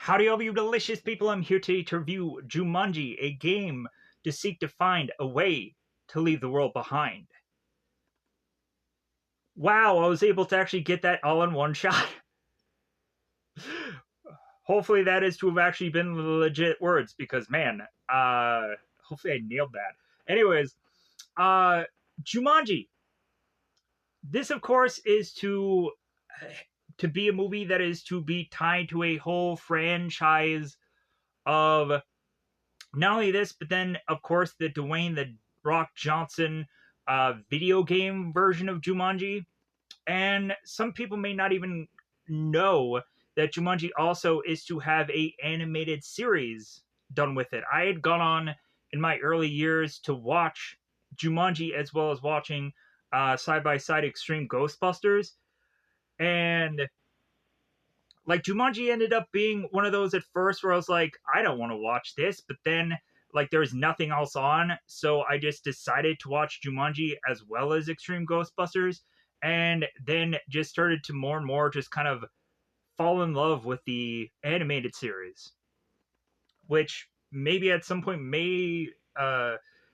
Howdy, all you delicious people. I'm here today to review Jumanji, a game to seek to find a way to leave the world behind. Wow, I was able to actually get that all in one shot. Hopefully that is to have actually been legit words because, man, hopefully I nailed that. Anyways, uh, Jumanji. This, of course, is to be a movie that is to be tied to a whole franchise of not only this, but then of course the Dwayne the Rock Johnson video game version of Jumanji. And some people may not even know that Jumanji also is to have a animated series done with it. I had gone on in my early years to watch Jumanji as well as watching side by side Extreme Ghostbusters, and like Jumanji ended up being one of those at first where I was like, I don't want to watch this, but then like there was nothing else on, so I just decided to watch Jumanji as well as Extreme Ghostbusters, and then just started to more and more just kind of fall in love with the animated series, which maybe at some point may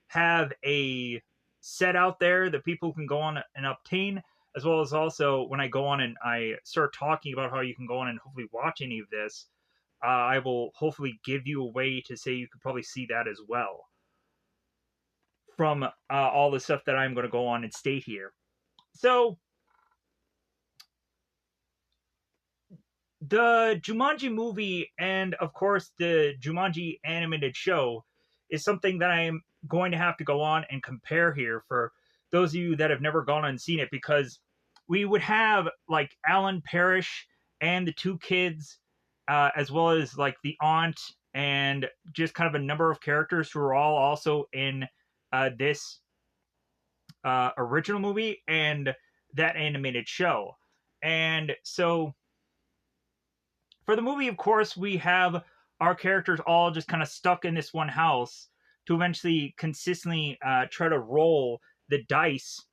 have a set out there that people can go on and obtain, as well as also when I go on and I start talking about how you can go on and hopefully watch any of this, I will hopefully give you a way to say you could probably see that as well from all the stuff that I'm going to go on and state here. So, the Jumanji movie and, of course, the Jumanji animated show is something that I'm going to have to go on and compare here for those of you that have never gone and seen it, because we would have like Alan Parrish and the two kids, as well as like the aunt and just kind of a number of characters who are all also in this original movie and that animated show. And so for the movie, of course, we have our characters all just kind of stuck in this one house to eventually consistently try to roll the dice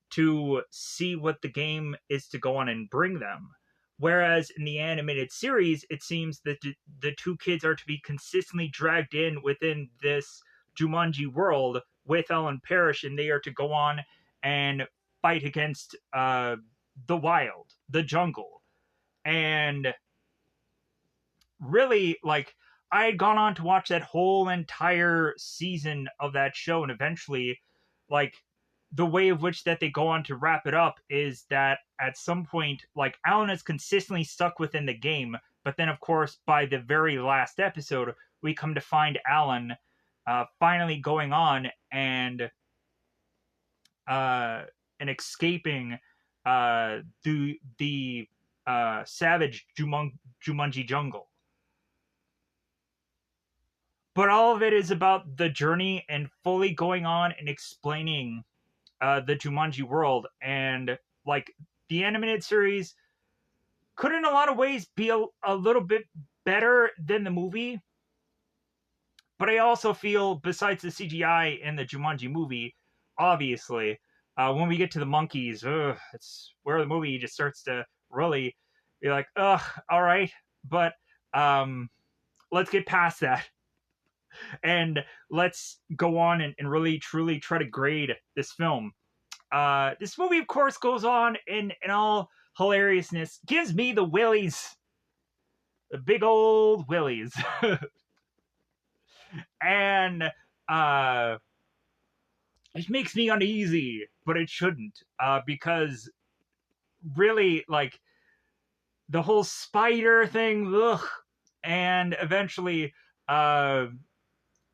to see what the game is to go on and bring them. Whereas in the animated series, it seems that the two kids are to be consistently dragged in within this Jumanji world with Ellen Parrish, and they are to go on and fight against the wild, the jungle. And really, like, I had gone on to watch that whole entire season of that show, and eventually, like, the way of which that they go on to wrap it up is that at some point, like, Alan is consistently stuck within the game, but then, of course, by the very last episode, we come to find Alan finally going on and escaping the savage Jumanji jungle. But all of it is about the journey and fully going on and explaining the Jumanji world. And like the animated series could in a lot of ways be a little bit better than the movie. But I also feel, besides the CGI in the Jumanji movie, obviously, when we get to the monkeys, it's where the movie just starts to really be like, ugh, all right. But let's get past that. And let's go on and really truly try to grade this film. This movie, of course, goes on in all hilariousness, gives me the willies, the big old willies. And it makes me uneasy, but it shouldn't, because really, like, the whole spider thing, ugh, and eventually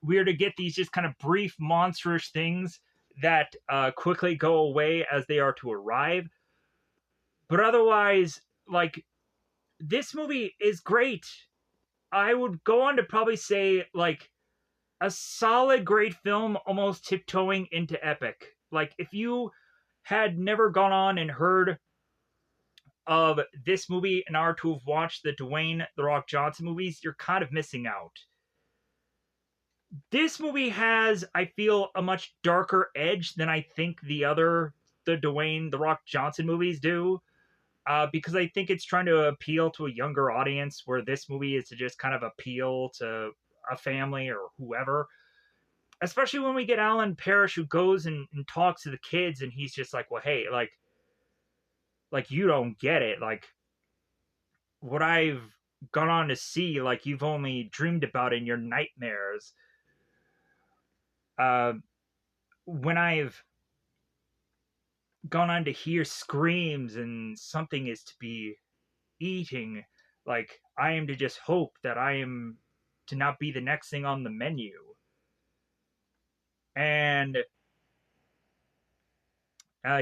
we're to get these just kind of brief monstrous things that quickly go away as they are to arrive. But otherwise, like, this movie is great. I would go on to probably say, like, a solid, great film, almost tiptoeing into epic. Like, if you had never gone on and heard of this movie and are to have watched the Dwayne The Rock Johnson movies, you're kind of missing out. This movie has, I feel, a much darker edge than I think the Dwayne The Rock Johnson movies do. because I think it's trying to appeal to a younger audience, where this movie is to just kind of appeal to a family or whoever. Especially when we get Alan Parrish, who goes and talks to the kids, and he's just like, "Well, hey, like you don't get it. Like what I've gone on to see, like you've only dreamed about in your nightmares. Uh, when I've gone on to hear screams and something is to be eating, like I am to just hope that I am to not be the next thing on the menu." And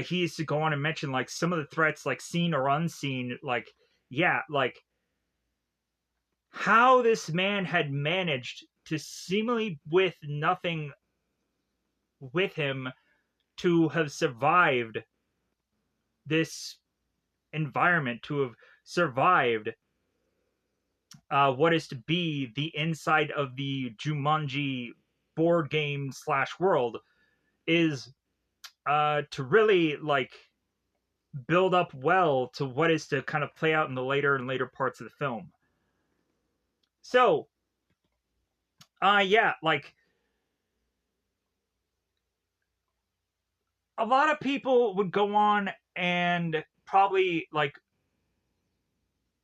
he used to go on and mention like some of the threats, like seen or unseen, like yeah, like how this man had managed to seemingly with nothing with him to have survived this environment, to have survived what is to be the inside of the Jumanji board game slash world, is to really like build up well to what is to kind of play out in the later and later parts of the film. So, yeah, like a lot of people would go on and probably like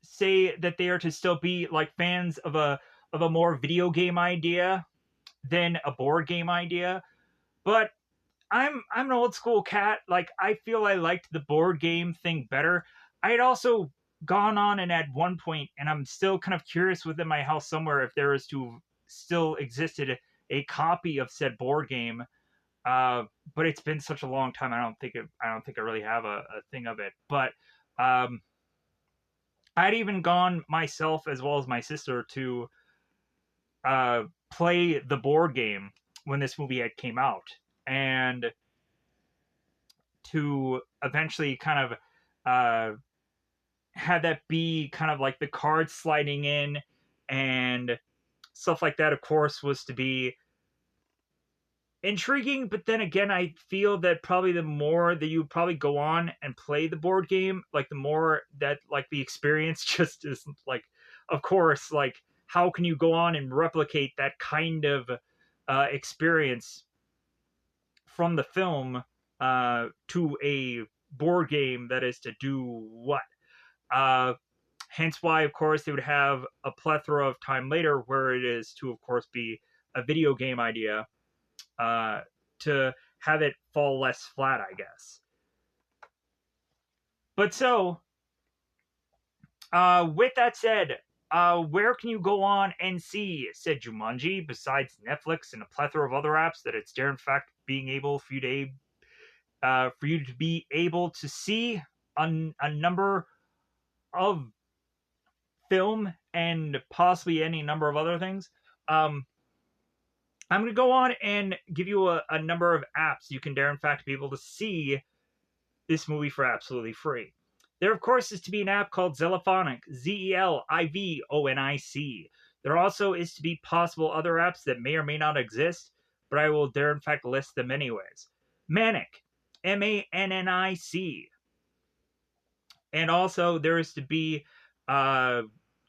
say that they are to still be like fans of a more video game idea than a board game idea. But I'm an old school cat. Like I feel I liked the board game thing better. I had also gone on and at one point, and I'm still kind of curious within my house somewhere if there is to still existed a copy of said board game. Uh, but it's been such a long time. I don't think I really have a thing of it. But um, I'd even gone myself as well as my sister to play the board game when this movie had came out, and to eventually kind of have that be kind of like the cards sliding in and stuff like that. Of course, was to be intriguing, but then again, I feel that probably the more that you probably go on and play the board game, like the more that like the experience just is like, of course, like how can you go on and replicate that kind of experience from the film to a board game that is to do what? Uh, Hence why, of course, they would have a plethora of time later where it is to, of course, be a video game idea, uh, to have it fall less flat, I guess. But so, with that said, where can you go on and see said Jumanji besides Netflix and a plethora of other apps that it's there in fact being able for you to be able to see a number of film and possibly any number of other things. Um, I'm going to go on and give you a number of apps you can dare, in fact, be able to see this movie for absolutely free. There, of course, is to be an app called Zelifonic, Zelivonic. There also is to be possible other apps that may or may not exist, but I will dare, in fact, list them anyways. Manic, Mannic. And also, there is to be, uh,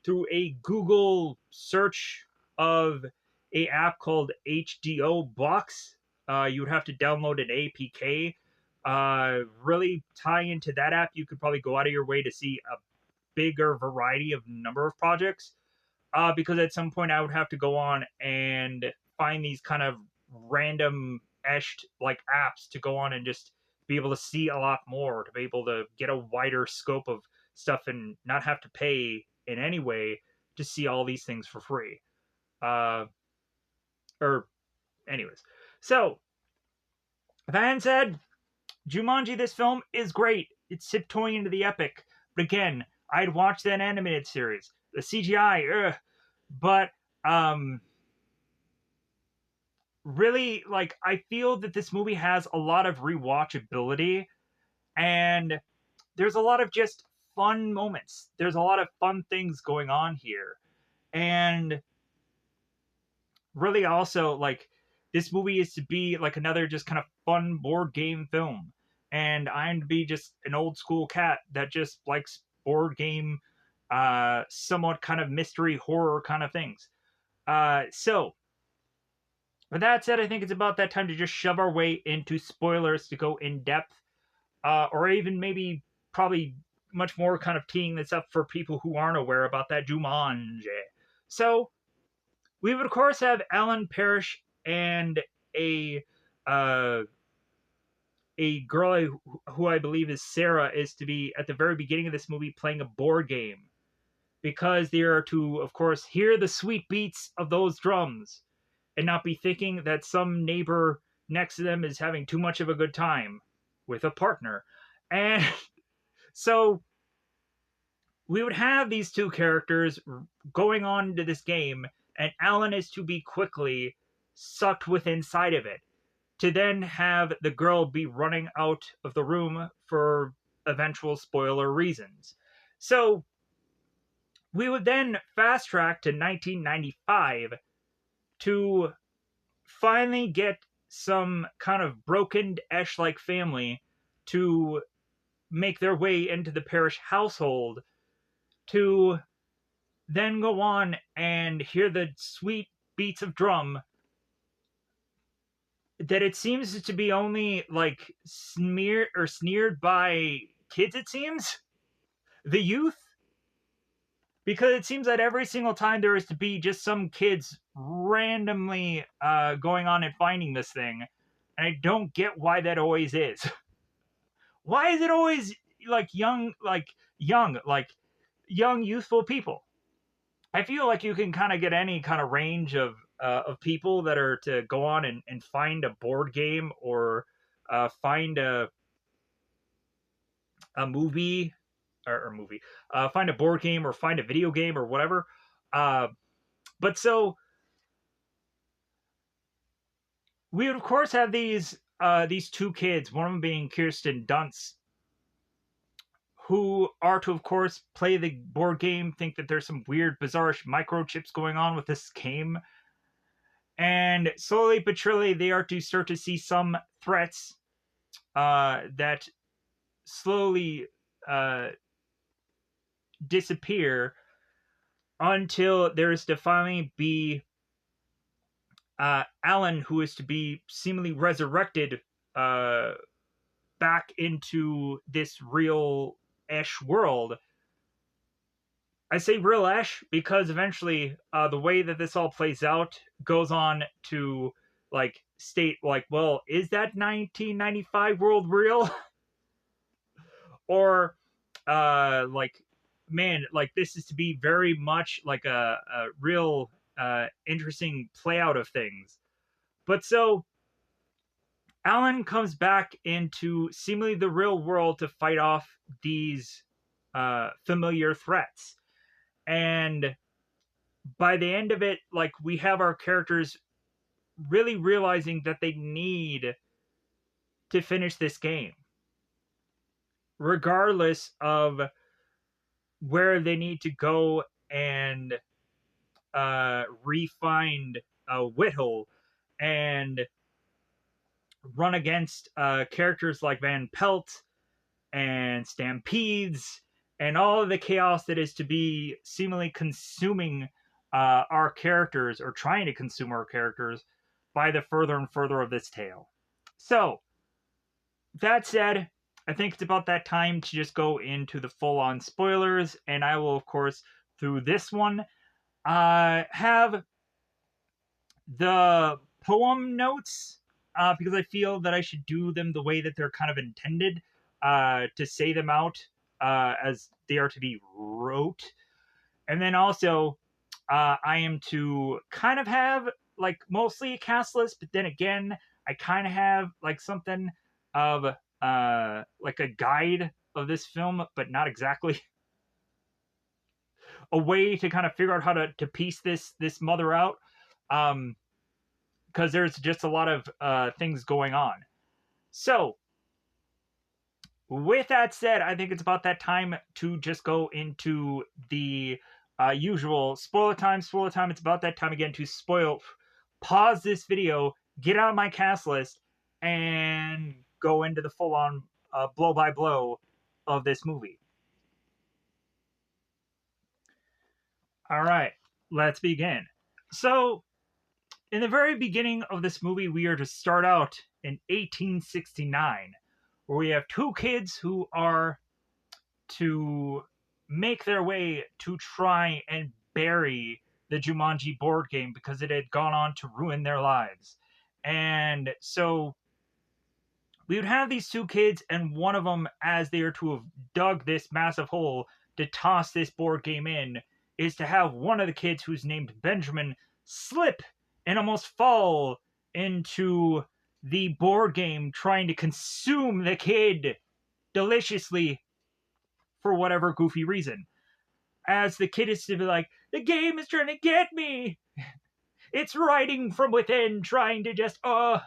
through a Google search of a app called HDO Box. You would have to download an APK. Really tie into that app, you could probably go out of your way to see a bigger variety of number of projects. Because at some point I would have to go on and find these kind of random eshed like apps to go on and just be able to see a lot more, to be able to get a wider scope of stuff and not have to pay in any way to see all these things for free. Uh, or, anyways. So, that said, Jumanji, this film is great. It's tiptoeing into the epic. But again, I'd watch that animated series. The CGI, ugh. But, really, like, I feel that this movie has a lot of rewatchability, and there's a lot of just fun moments. There's a lot of fun things going on here. And really also, like, this movie is to be like another just kind of fun board game film. and I'm to be just an old school cat that just likes board game, somewhat kind of mystery horror kind of things. So, with that said, I think it's about that time to just shove our way into spoilers to go in depth, or even maybe probably much more kind of teeing this up for people who aren't aware about that Jumanji. So, we would of course have Alan Parrish and a uh, a girl who I believe is Sarah is to be at the very beginning of this movie playing a board game because they are to, of course, hear the sweet beats of those drums and not be thinking that some neighbor next to them is having too much of a good time with a partner. And so we would have these two characters going on to this game, and Alan is to be quickly sucked with inside of it, to then have the girl be running out of the room for eventual spoiler reasons. So we would then fast track to 1995 to finally get some kind of broken Esh-like family to make their way into the Parrish household to then go on and hear the sweet beats of drum that it seems to be only like sneered by kids, it seems, the youth, because it seems that every single time there is to be just some kids randomly going on and finding this thing, and I don't get why that always is. Why is it always like young youthful people? I feel like you can kind of get any kind of range of people that are to go on and find a board game or find a movie or movie, find a board game or find a video game or whatever. But so we would of course have these two kids, one of them being Kirsten Dunst, who are to of course play the board game, think that there's some weird, bizarre microchips going on with this game. And slowly but surely, they are to start to see some threats that slowly disappear until there is to finally be Alan, who is to be seemingly resurrected back into this real Esh world. I say real Esh because eventually the way that this all plays out goes on to like state like, well, is that 1995 world real? Or like, man, like this is to be very much like a real interesting play out of things. But so Alan comes back into seemingly the real world to fight off these familiar threats. And by the end of it, like we have our characters really realizing that they need to finish this game, regardless of where they need to go and re-find Whittle and run against characters like Van Pelt and Stampedes and all of the chaos that is to be seemingly consuming our characters, or trying to consume our characters, by the further and further of this tale. So, that said, I think it's about that time to just go into the full-on spoilers, and I will, of course, through this one, have the poem notes, because I feel that I should do them the way that they're kind of intended, to say them out as they are to be wrote. And then also, I am to kind of have like mostly a cast list, but then again, I kind of have like something of like a guide of this film, but not exactly. A way to kind of figure out how to piece this mother out, because there's just a lot of things going on. So, with that said, I think it's about that time to just go into the usual spoiler time. Spoiler time. It's about that time again to spoil. Pause this video, get out of my cast list, and go into the full-on blow by blow of this movie. All right, let's begin. So, in the very beginning of this movie, we are to start out in 1869, where we have two kids who are to make their way to try and bury the Jumanji board game because it had gone on to ruin their lives. And so we would have these two kids, and one of them, as they are to have dug this massive hole to toss this board game in, is to have one of the kids, who's named Benjamin, slip and almost fall into the board game, trying to consume the kid deliciously for whatever goofy reason. As the kid is to be like, the game is trying to get me. It's writing from within, trying to just, the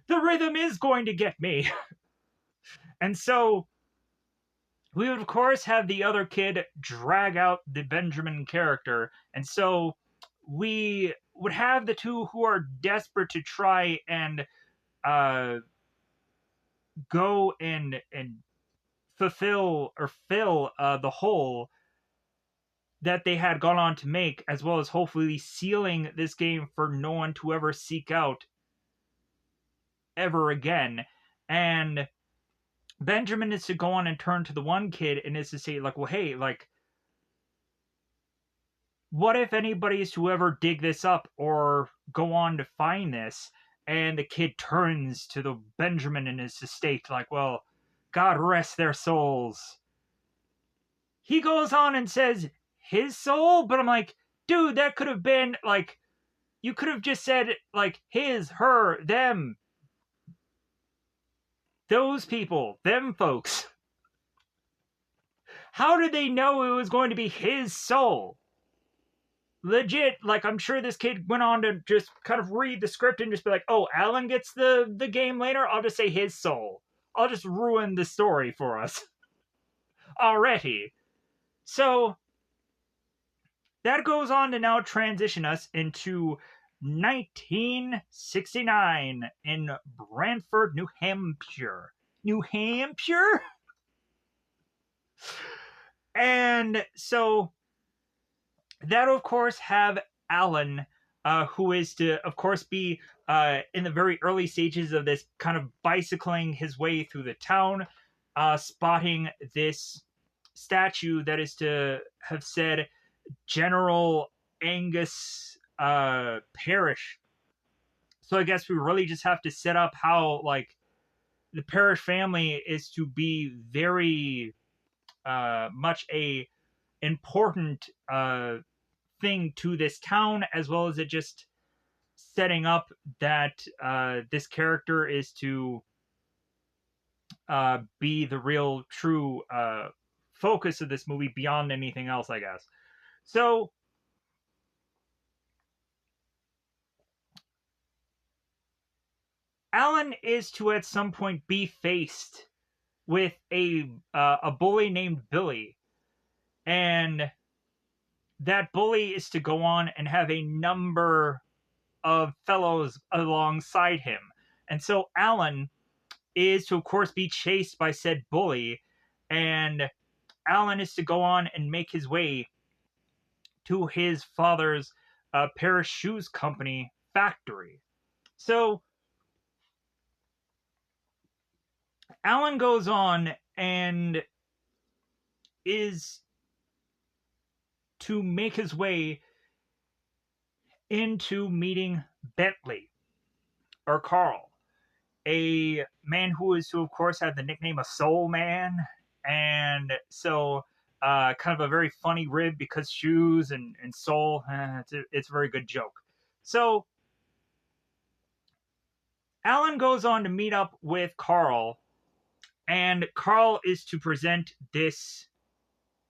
rhythm is going to get me. And so we would, of course, have the other kid drag out the Benjamin character. And so we would have the two who are desperate to try and go and fulfill or fill the hole that they had gone on to make, as well as hopefully sealing this game for no one to ever seek out ever again. And Benjamin is to go on and turn to the one kid and is to say, like, well, hey, like, what if anybody is to ever dig this up or go on to find this? And the kid turns to the Benjamin in his estate, like, well, God rest their souls. He goes on and says his soul, but I'm like, dude, that could have been, like, you could have just said, like, his, her, them. Those people, them folks. How did they know it was going to be his soul? Legit, like, I'm sure this kid went on to just kind of read the script and just be like, oh, Alan gets the game later? I'll just say his soul. I'll just ruin the story for us. Already. So, that goes on to now transition us into 1969 in Brantford, New Hampshire. New Hampshire? And so that, of course, have Alan, who is to, of course, be in the very early stages of this kind of bicycling his way through the town, spotting this statue that is to have said General Angus Parrish. So I guess we really just have to set up how, like, the Parrish family is to be very much a important thing to this town, as well as it just setting up that this character is to be the real true focus of this movie beyond anything else, I guess. So Alan is to at some point be faced with a bully named Billy, and that bully is to go on and have a number of fellows alongside him. And so Alan is to, of course, be chased by said bully, and Alan is to go on and make his way to his father's Paris Shoes Company factory. So Alan goes on and is to make his way into meeting Bentley, or Carl, a man who is to, of course, have the nickname of Soul Man. And so kind of a very funny rib, because shoes and soul, it's a very good joke. So Alan goes on to meet up with Carl, and Carl is to present this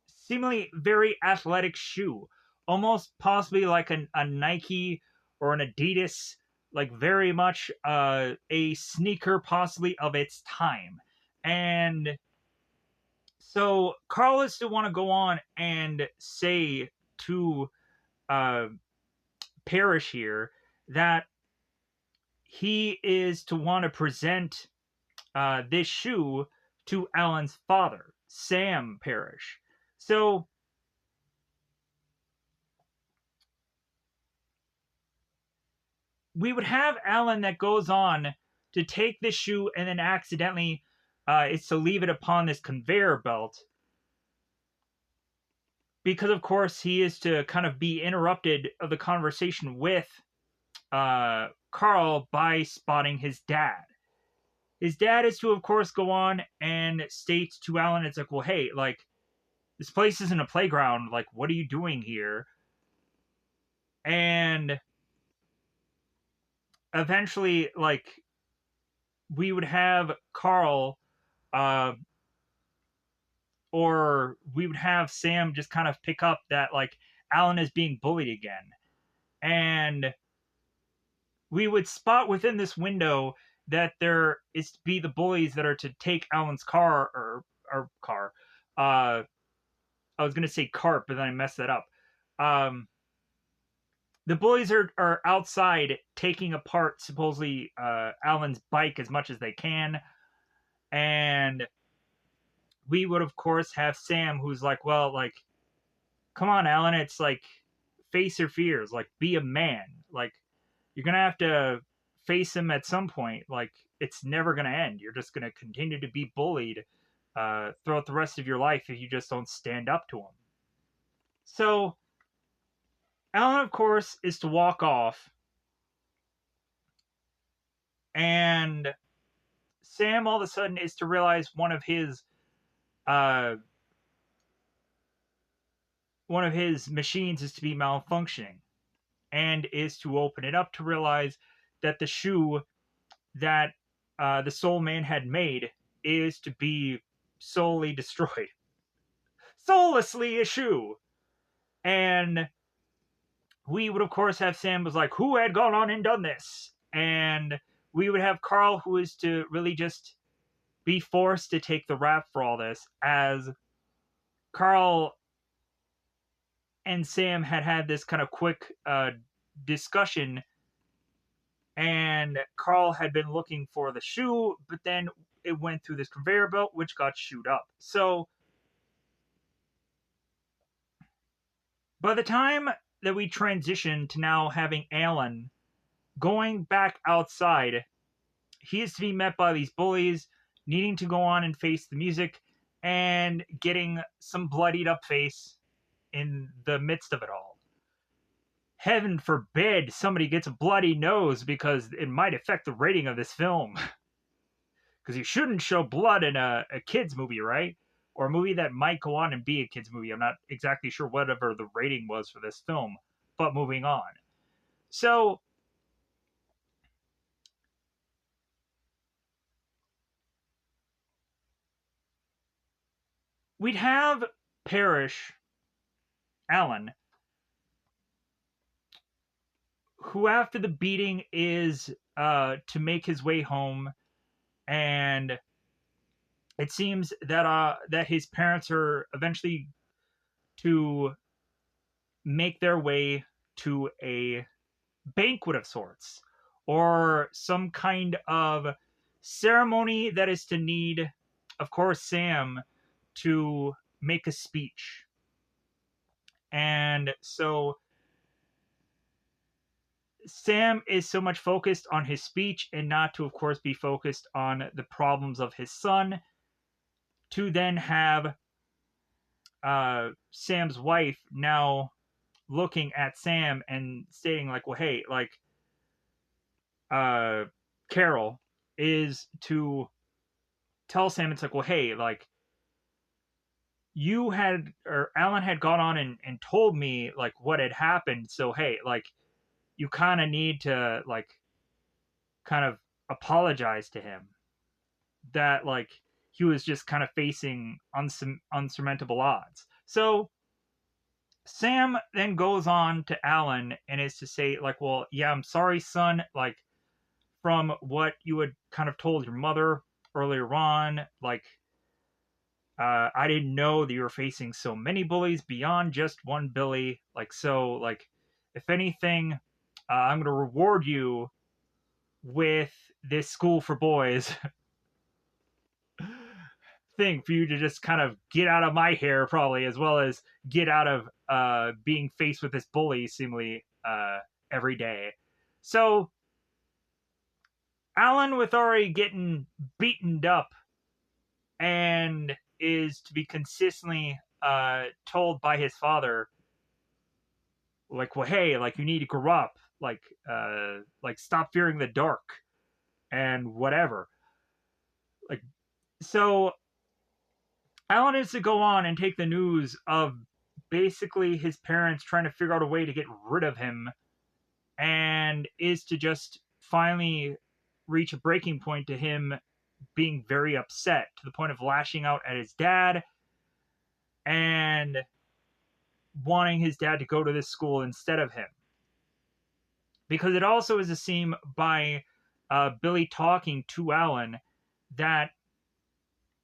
seemingly very athletic shoe, almost possibly like a Nike or an Adidas, like very much a sneaker possibly of its time. And so Carl is to want to go on and say to Parrish here that he is to want to present this shoe to Alan's father, Sam Parrish. So we would have Alan that goes on to take this shoe and then accidentally is to leave it upon this conveyor belt because, of course, he is to kind of be interrupted of the conversation with Carl by spotting his dad. His dad is to, of course, go on and state to Alan, it's like, well, hey, like, this place isn't a playground. Like, what are you doing here? And eventually, like, we would have Carl, uh, or we would have Sam just kind of pick up that, like, Alan is being bullied again. And we would spot within this window that there is to be the bullies that are to take Alan's car, or car. I was going to say cart, but then I messed that up. The bullies are outside taking apart supposedly Alan's bike as much as they can. And we would, of course, have Sam, who's like, well, like, come on, Alan, it's like, face your fears, like, be a man. Like, you're going to have to face him at some point. Like, it's never going to end. You're just going to continue to be bullied throughout the rest of your life if you just don't stand up to him. So, Alan, of course, is to walk off. And Sam, all of a sudden, is to realize one of his machines is to be malfunctioning, and is to open it up to realize that the shoe that the Soul Man had made is to be solely destroyed. Soullessly a shoe. And we would, of course, have Sam was like, who had gone on and done this? And we would have Carl, who is to really just be forced to take the rap for all this, as Carl and Sam had this kind of quick discussion, and Carl had been looking for the shoe, but then it went through this conveyor belt, which got chewed up. So by the time that we transition to now having Alan going back outside, he is to be met by these bullies, needing to go on and face the music, and getting some bloodied up face in the midst of it all. Heaven forbid somebody gets a bloody nose, because it might affect the rating of this film. Because you shouldn't show blood in a kid's movie, right? Or a movie that might go on and be a kid's movie. I'm not exactly sure whatever the rating was for this film, but moving on. So, we'd have Parrish, Alan, who after the beating is to make his way home, and it seems that his parents are eventually to make their way to a banquet of sorts, or some kind of ceremony that is to need, of course, Sam to make a speech. And so Sam is so much focused on his speech and not to, of course, be focused on the problems of his son, to then have Sam's wife now looking at Sam and stating, like, well, hey, like, Carol is to tell Sam, it's like, well, hey, like, you had, or Alan had gone on and told me, like, what had happened. So, hey, like, you kind of need to, like, kind of apologize to him. That, like, he was just kind of facing unsurmountable odds. So, Sam then goes on to Alan and is to say, like, well, yeah, I'm sorry, son. Like, from what you had kind of told your mother earlier on, like, I didn't know that you were facing so many bullies beyond just one Billy. Like, so, like, if anything, I'm going to reward you with this school for boys thing for you to just kind of get out of my hair, probably, as well as get out of being faced with this bully seemingly every day. So Alan, with already getting beaten up and is to be consistently told by his father, like, well, hey, like, you need to grow up, like stop fearing the dark and whatever. Like, so Alan is to go on and take the news of basically his parents trying to figure out a way to get rid of him, and is to just finally reach a breaking point to him being very upset to the point of lashing out at his dad and wanting his dad to go to this school instead of him. Because it also is a scene by Billy talking to Alan that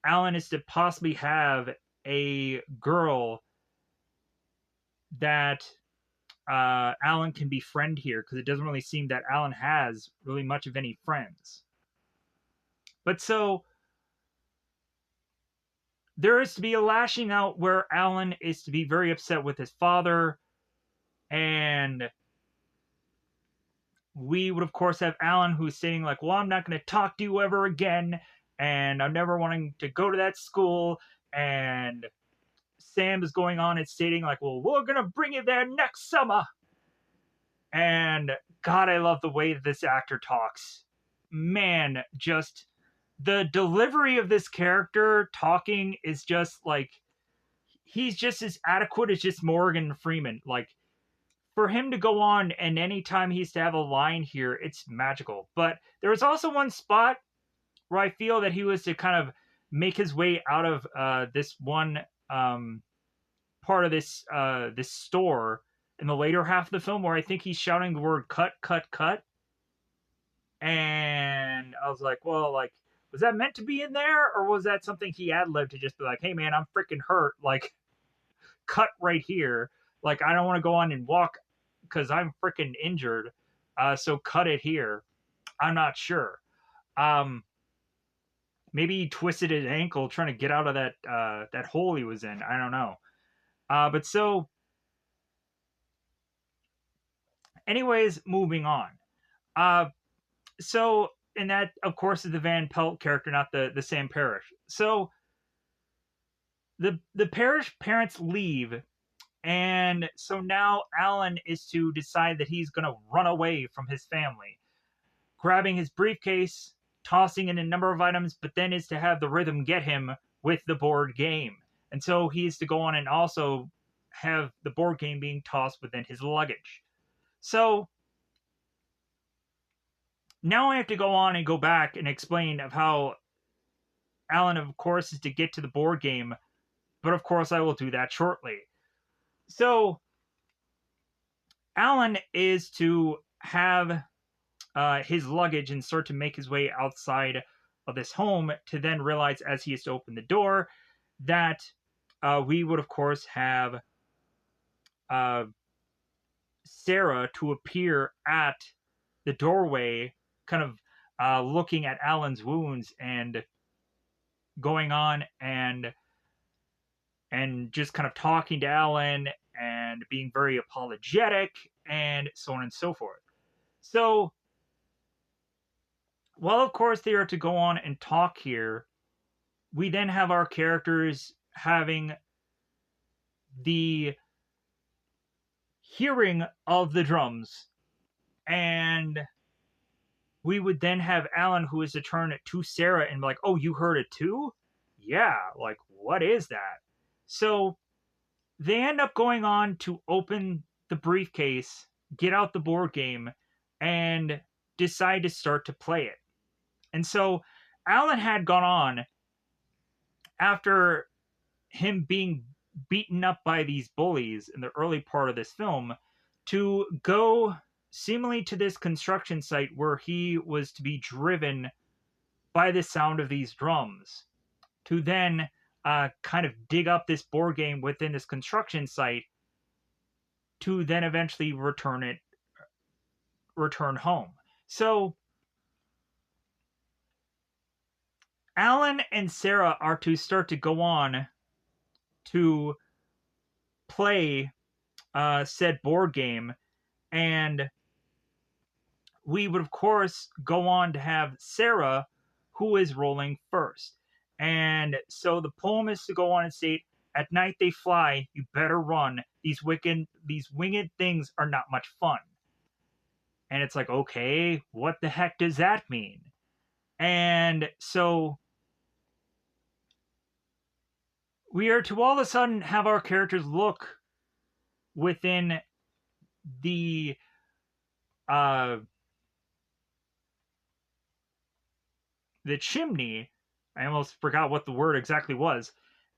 Alan is to possibly have a girl that Alan can befriend here, because it doesn't really seem that Alan has really much of any friends. But so there is to be a lashing out where Alan is to be very upset with his father, and we would of course have Alan who's saying like, well, I'm not going to talk to you ever again, and I'm never wanting to go to that school. And Sam is going on and stating like, well, we're going to bring you there next summer. And God, I love the way this actor talks. Man, just the delivery of this character talking is just like, he's just as adequate as just Morgan Freeman. Like, for him to go on and anytime he's to have a line here, it's magical. But there was also one spot where I feel that he was to kind of make his way out of this one part of this store in the later half of the film, where I think he's shouting the word "cut, cut, cut," and I was like, well, like, was that meant to be in there, or was that something he ad-libbed to just be like, hey man, I'm freaking hurt, like, cut right here, like, I don't want to go on and walk because I'm freaking injured, so cut it here. I'm not sure. Maybe he twisted his ankle trying to get out of that hole he was in. I don't know. But so, anyways, moving on. So, and that, of course, is the Van Pelt character, not the Sam Parrish. So, the Parrish parents leave, and so now Alan is to decide that he's going to run away from his family, grabbing his briefcase, tossing in a number of items, but then is to have the rhythm get him with the board game. And so he is to go on and also have the board game being tossed within his luggage. So now I have to go on and go back and explain of how Alan, of course, is to get to the board game, but of course I will do that shortly. So Alan is to have his luggage and start to make his way outside of this home, to then realize as he is to open the door that we would of course have Sarah to appear at the doorway, kind of looking at Alan's wounds and going on and just kind of talking to Alan and being very apologetic and so on and so forth. So, while of course they are to go on and talk here, we then have our characters having the hearing of the drums, and we would then have Alan, who is to turn it to Sarah and be like, oh, you heard it too? Yeah, like, what is that? So they end up going on to open the briefcase, get out the board game, and decide to start to play it. And so Alan had gone on, after him being beaten up by these bullies in the early part of this film, to go seemingly to this construction site where he was to be driven by the sound of these drums, to then kind of dig up this board game within this construction site, to then eventually return home. So Alan and Sarah are to start to go on to play said board game, and we would, of course, go on to have Sarah, who is rolling first. And so the poem is to go on and state, "At night they fly, you better run. These winged things are not much fun." And it's like, okay, what the heck does that mean? And so we are to all of a sudden have our characters look within the uh the chimney. I almost forgot what the word exactly was.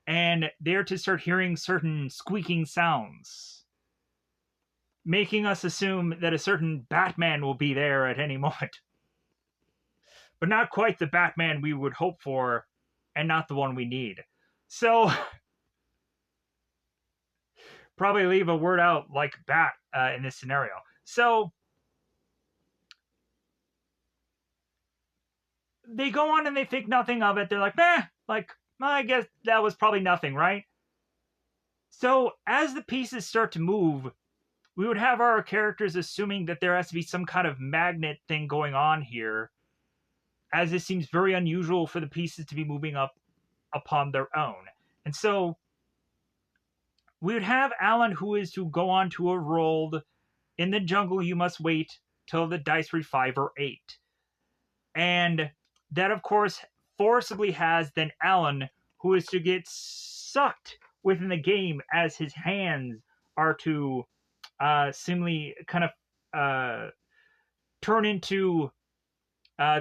And they're to start hearing certain squeaking sounds, making us assume that a certain Batman will be there at any moment. But not quite the Batman we would hope for, and not the one we need. So, probably leave a word out like bat in this scenario. So, they go on and they think nothing of it. They're like, like, I guess that was probably nothing, right? So, as the pieces start to move, we would have our characters assuming that there has to be some kind of magnet thing going on here, as it seems very unusual for the pieces to be moving up upon their own. And so we would have Alan, who is to go on to a roll, "In the jungle you must wait till the dice read 5 or 8." And that, of course, forcibly has then Alan, who is to get sucked within the game as his hands are to seemingly kind of turn into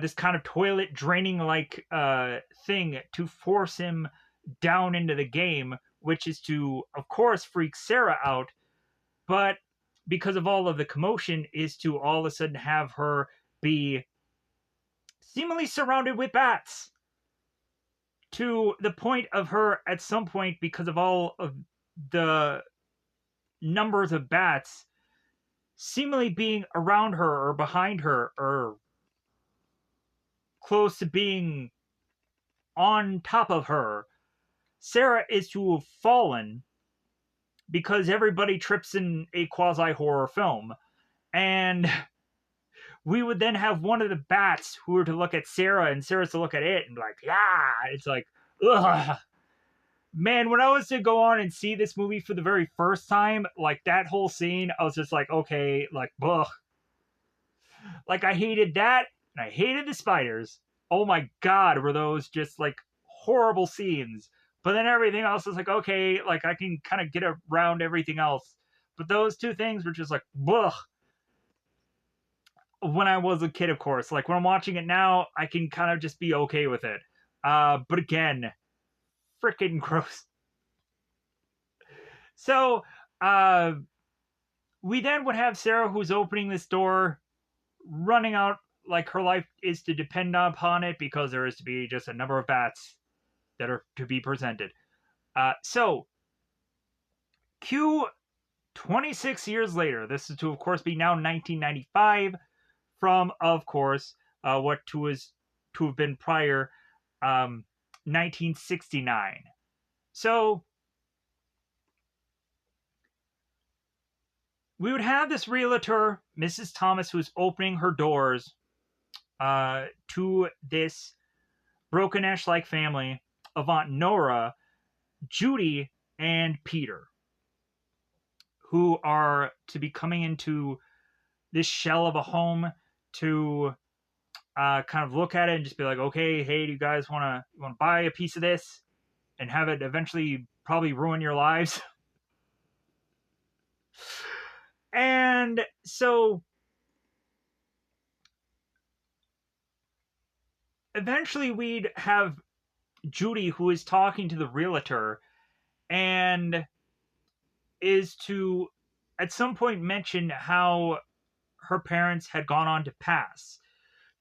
this kind of toilet draining like thing to force him down into the game, which is to, of course, freak Sarah out, but because of all of the commotion, is to all of a sudden have her be seemingly surrounded with bats, to the point of her at some point, because of all of the numbers of bats seemingly being around her or behind her or close to being on top of her, Sarah is to have fallen because everybody trips in a quasi horror film. And we would then have one of the bats who were to look at Sarah and Sarah's to look at it and be like, yeah, it's like, ugh. Man, when I was to go on and see this movie for the very first time, like that whole scene, I was just like, okay, like, ugh. Like, I hated that, and I hated the spiders. Oh my god, were those just like horrible scenes. But then everything else is like, okay, like I can kind of get around everything else. But those two things were just like, ugh. When I was a kid, of course. Like when I'm watching it now, I can kind of just be okay with it. But again, freaking gross. So, we then would have Sarah, who's opening this door, running out like her life is to depend upon it because there is to be just a number of bats that are to be presented. So, cue 26 years later. This is to, of course, be now 1995 from, of course, what to have been prior 1969. So, we would have this realtor, Mrs. Thomas, who's opening her doors to this Broken Ash-like family of Aunt Nora, Judy, and Peter, who are to be coming into this shell of a home to kind of look at it and just be like, okay, hey, do you guys want to buy a piece of this and have it eventually probably ruin your lives? And so eventually we'd have Judy, who is talking to the realtor and is to at some point mention how her parents had gone on to pass.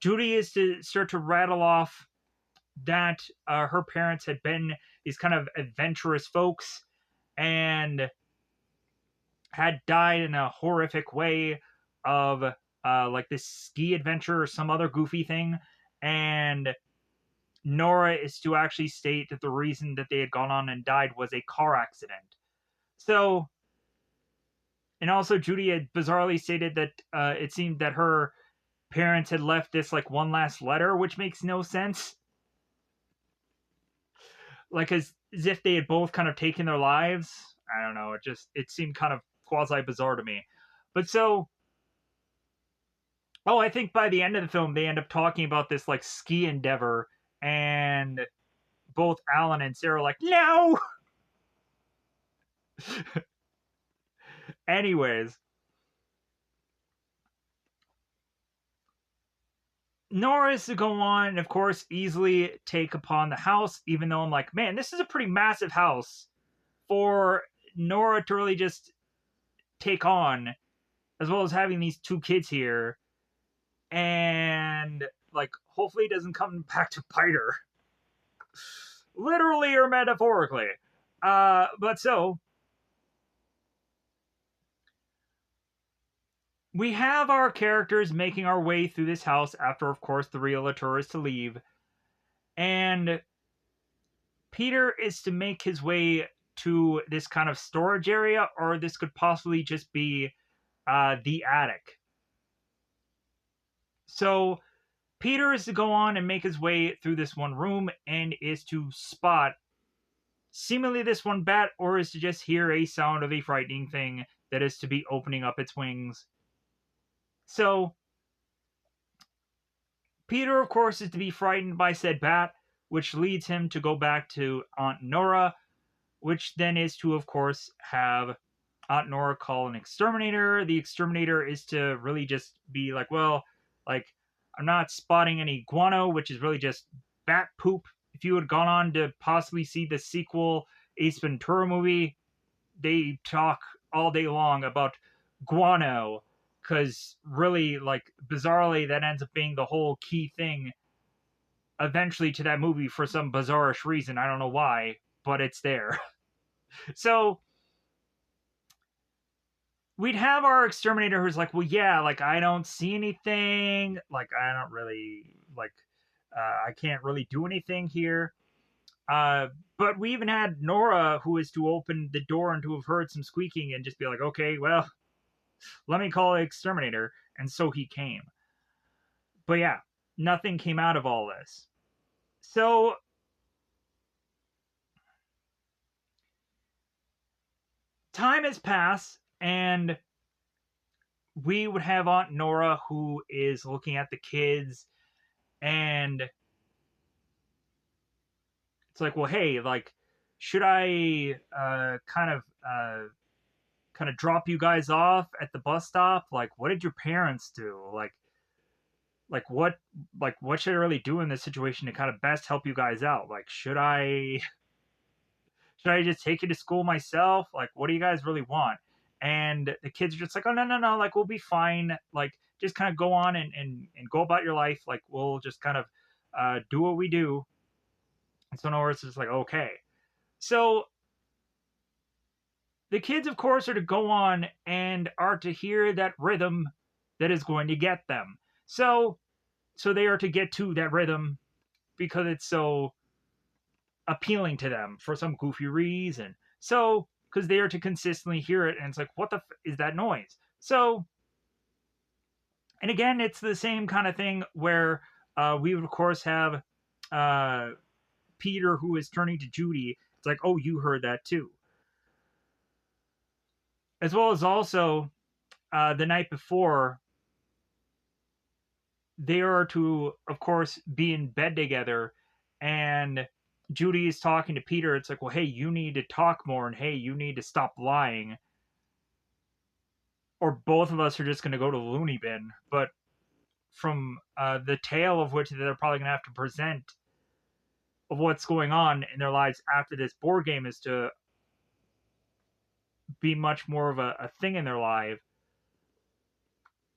Judy is to start to rattle off that her parents had been these kind of adventurous folks and had died in a horrific way of like this ski adventure or some other goofy thing. And Nora is to actually state that the reason that they had gone on and died was a car accident. So, and also Judy had bizarrely stated that it seemed that her parents had left this like one last letter, which makes no sense. Like as if they had both kind of taken their lives. I don't know. It seemed kind of quasi bizarre to me. But so, I think by the end of the film they end up talking about this like ski endeavor, and both Alan and Sarah are like, no. Anyways, Nora is to go on and, of course, easily take upon the house, even though I'm like, man, this is a pretty massive house for Nora to really just take on, as well as having these two kids here. And, like, hopefully it doesn't come back to bite her. Literally or metaphorically. But so, we have our characters making our way through this house after, of course, the realtor is to leave. And Peter is to make his way to this kind of storage area, or this could possibly just be the attic. So Peter is to go on and make his way through this one room and is to spot seemingly this one bat, or is to just hear a sound of a frightening thing that is to be opening up its wings. So Peter, of course, is to be frightened by said bat, which leads him to go back to Aunt Nora, which then is to, of course, have Aunt Nora call an exterminator. The exterminator is to really just be like, well, like, I'm not spotting any guano, which is really just bat poop. If you had gone on to possibly see the sequel Ace Ventura movie, they talk all day long about guano, because really, like, bizarrely, that ends up being the whole key thing eventually to that movie for some bizarrish reason. I don't know why, but it's there. So we'd have our exterminator who's like, well, yeah, like, I don't see anything. Like, I don't really, like, I can't really do anything here. But we even had Nora, who is to open the door and to have heard some squeaking and just be like, okay, well, let me call the exterminator. And so he came. But yeah, nothing came out of all this. So time has passed, and we would have Aunt Nora, who is looking at the kids, and it's like, well, hey, like, should I kind of drop you guys off at the bus stop? Like, what did your parents do? Like what should I really do in this situation to kind of best help you guys out? Like, should I just take you to school myself? Like, what do you guys really want? And the kids are just like, oh, no, like, we'll be fine. Like, just kind of go on and go about your life. Like, we'll just kind of do what we do. And so Nora's just like, okay. So the kids, of course, are to go on and are to hear that rhythm that is going to get them. So they are to get to that rhythm because it's so appealing to them for some goofy reason. So, because they are to consistently hear it, and it's like, what the is that noise? So, and again, it's the same kind of thing where we would, of course, have Peter, who is turning to Judy. It's like, oh, you heard that too. As well as also the night before, they are to, of course, be in bed together, and Judy is talking to Peter. It's like, well, hey, you need to talk more, and hey, you need to stop lying, or both of us are just going to go to the loony bin. But from the tale of which they're probably going to have to present of what's going on in their lives after this board game is to be much more of a thing in their life,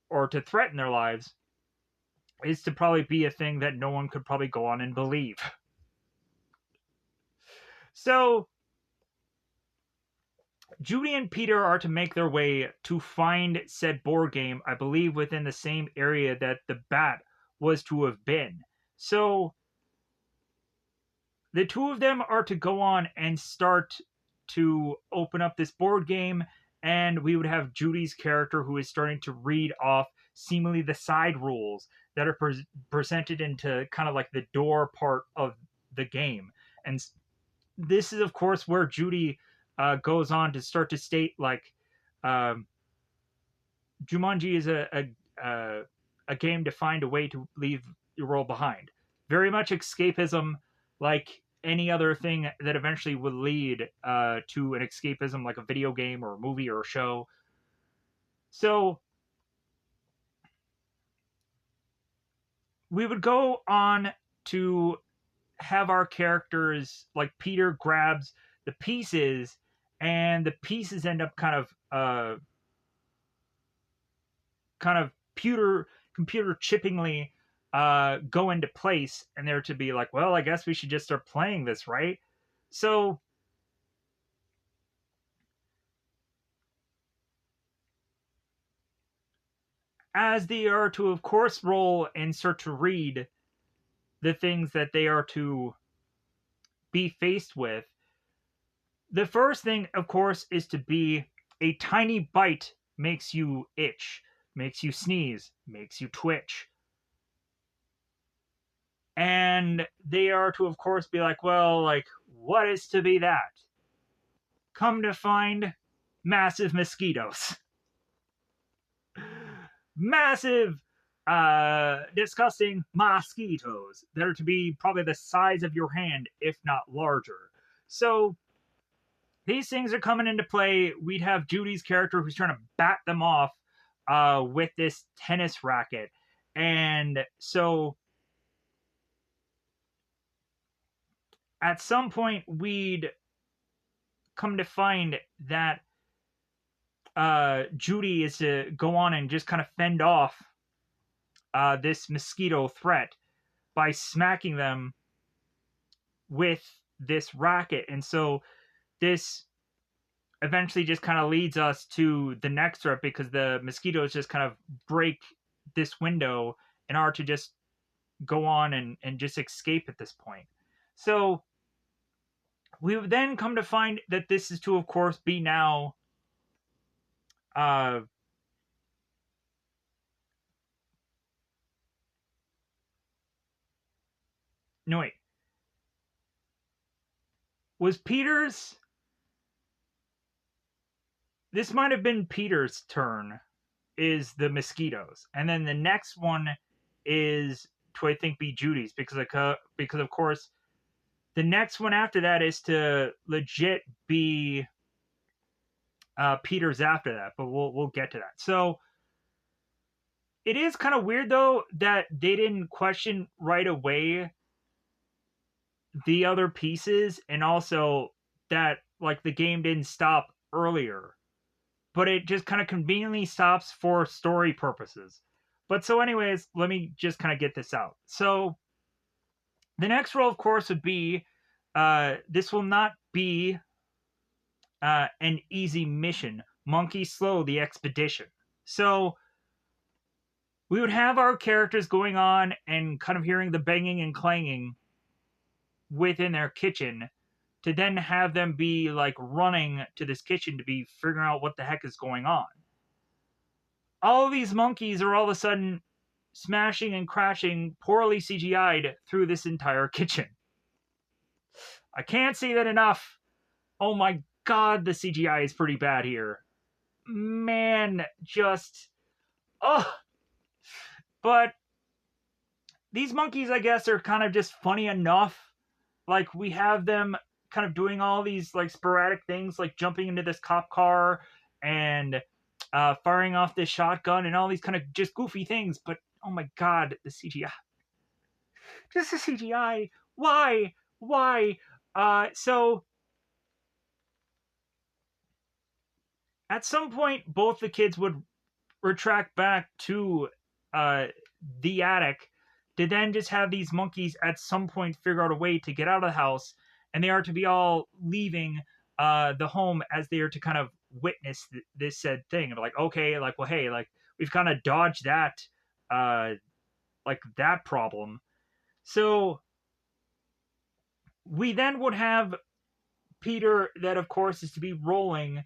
or to threaten their lives, is to probably be a thing that no one could probably go on and believe. So Judy and Peter are to make their way to find said board game, I believe within the same area that the bat was to have been. So the two of them are to go on and start to open up this board game, and we would have Judy's character who is starting to read off seemingly the side rules that are presented into kind of like the door part of the game. And this is, of course, where Judy goes on to start to state like um, Jumanji is a game to find a way to leave your world behind. Very much escapism, like any other thing that eventually would lead to an escapism, like a video game or a movie or a show. So we would go on to have our characters, like Peter grabs the pieces, and the pieces end up kind of computer chippingly go into place, and they're to be like, well, I guess we should just start playing this, right? So as they are to, of course, roll and start to read the things that they are to be faced with, the first thing, of course, is to be a tiny bite makes you itch, makes you sneeze, makes you twitch. And they are to, of course, be like, well, like, what is to be that? Come to find, massive mosquitoes. Massive, disgusting mosquitoes that are to be probably the size of your hand, if not larger. So these things are coming into play. We'd have Judy's character who's trying to bat them off with this tennis racket. And so at some point, we'd come to find that Judy is to go on and just kind of fend off this mosquito threat by smacking them with this racket. And so this eventually just kind of leads us to the next threat, because the mosquitoes just kind of break this window and are to just go on and just escape at this point. So we would then come to find that this is to, of course, be now no wait, was Peter's, this might have been Peter's turn, is the mosquitoes, and then the next one is to, I think, be Judy's, because of course the next one after that is to legit be Peter's after that, but we'll get to that. So it is kind of weird though that they didn't question right away the other pieces, and also that like the game didn't stop earlier, but it just kind of conveniently stops for story purposes. But so anyways, let me just kind of get this out. So the next role, of course, would be this will not be an easy mission. Monkey Slow the Expedition. So we would have our characters going on and kind of hearing the banging and clanging within their kitchen, to then have them be like running to this kitchen to be figuring out what the heck is going on. All of these monkeys are all of a sudden smashing and crashing, poorly CGI'd, through this entire kitchen. I can't say that enough. Oh my god, the CGI is pretty bad here. Man, just... oh! But these monkeys, I guess, are kind of just funny enough. Like, we have them kind of doing all these, like, sporadic things, like jumping into this cop car and firing off this shotgun and all these kind of just goofy things. But, oh my god, the CGI. Just the CGI. Why? So at some point, both the kids would retract back to the attic, to then just have these monkeys at some point figure out a way to get out of the house, and they are to be all leaving the home as they are to kind of witness this said thing. And like, okay, like, well, hey, like, we've kind of dodged that, like, that problem. So We then would have Peter, that of course is to be rolling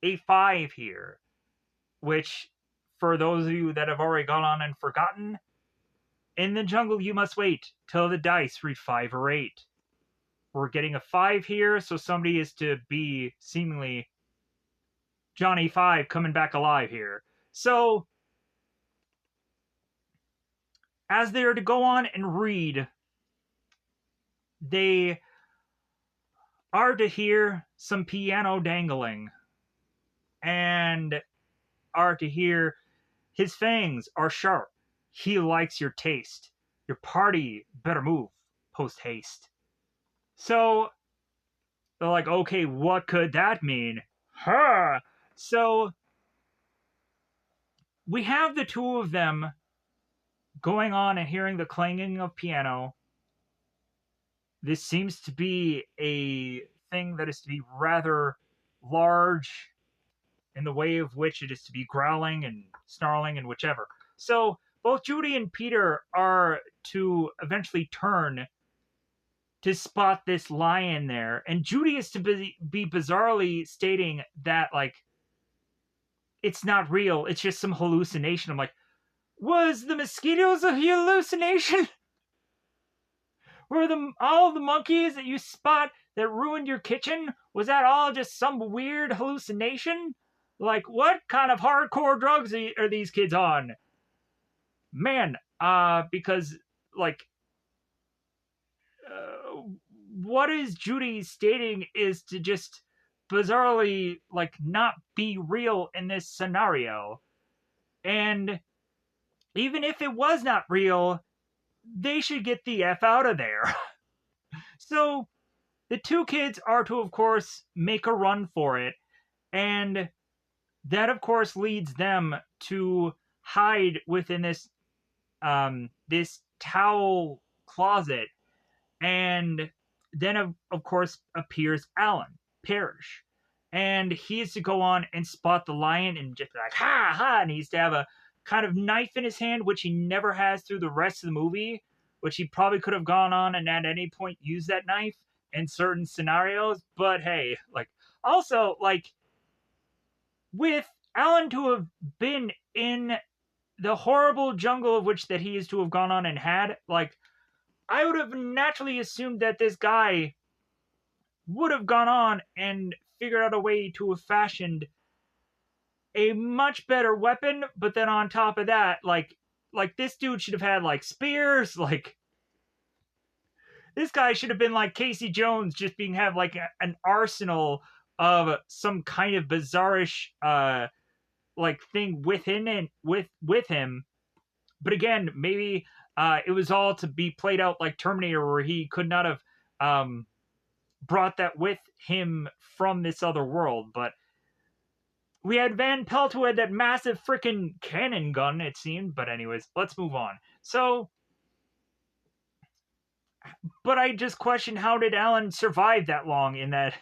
a 5 here, which, for those of you that have already gone on and forgotten, in the jungle you must wait till the dice reach 5 or 8. We're getting a 5 here, so somebody is to be seemingly Johnny 5 coming back alive here. So, as they are to go on and read, they are to hear some piano dangling, and are to hear his fangs are sharp. He likes your taste. Your party better move post haste. So they're like, okay, what could that mean? Huh. So we have the two of them going on and hearing the clanging of piano. This seems to be a thing that is to be rather large in the way of which it is to be growling and snarling and whichever. So both Judy and Peter are to eventually turn to spot this lion there, and Judy is to be bizarrely stating that, like, it's not real, it's just some hallucination. I'm like, was the mosquitoes a hallucination? Were all the monkeys that you spot that ruined your kitchen, was that all just some weird hallucination? Like, what kind of hardcore drugs are these kids on? Man, because, like, what is Judy stating is to just bizarrely, like, not be real in this scenario. And even if it was not real, they should get the F out of there. So the two kids are to, of course, make a run for it. And that, of course, leads them to hide within this towel closet. And then, of course, appears Alan Parrish. And he is to go on and spot the lion and just be like, ha, ha. And he's to have a kind of knife in his hand, which he never has through the rest of the movie, which he probably could have gone on and at any point used that knife in certain scenarios. But hey, like, also, like, with Alan to have been in the horrible jungle of which that he is to have gone on and had, like, I would have naturally assumed that this guy would have gone on and figured out a way to have fashioned a much better weapon. But then on top of that, like this dude should have had, like, spears. Like, this guy should have been like Casey Jones, just have like an arsenal of some kind of bizarrish like thing within and with him. But again, maybe it was all to be played out like Terminator, where he could not have brought that with him from this other world. But we had Van Pelt, who had that massive freaking cannon gun, it seemed. But anyways, let's move on. So, but I just questioned, how did Alan survive that long in that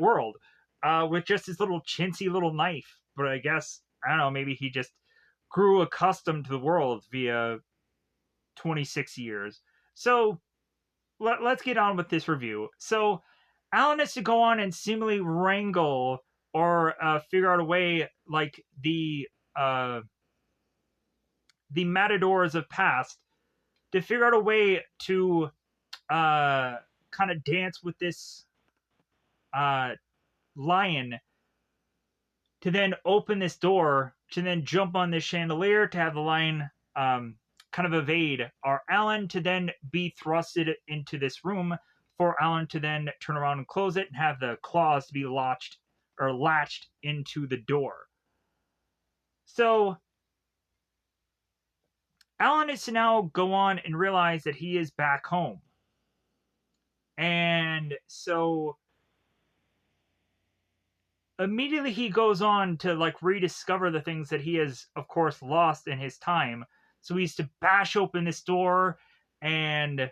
world with just his little chintzy little knife? But I guess, I don't know, maybe he just grew accustomed to the world via 26 years. So let's get on with this review. So Alan has to go on and seemingly wrangle or figure out a way, like the matadors of past, to figure out a way to kind of dance with this lion, to then open this door, to then jump on this chandelier, to have the lion kind of evade our Alan, to then be thrusted into this room, for Alan to then turn around and close it and have the claws to be latched into the door. So Alan is to now go on and realize that he is back home. And so immediately he goes on to, like, rediscover the things that he has, of course, lost in his time. So he's to bash open this door and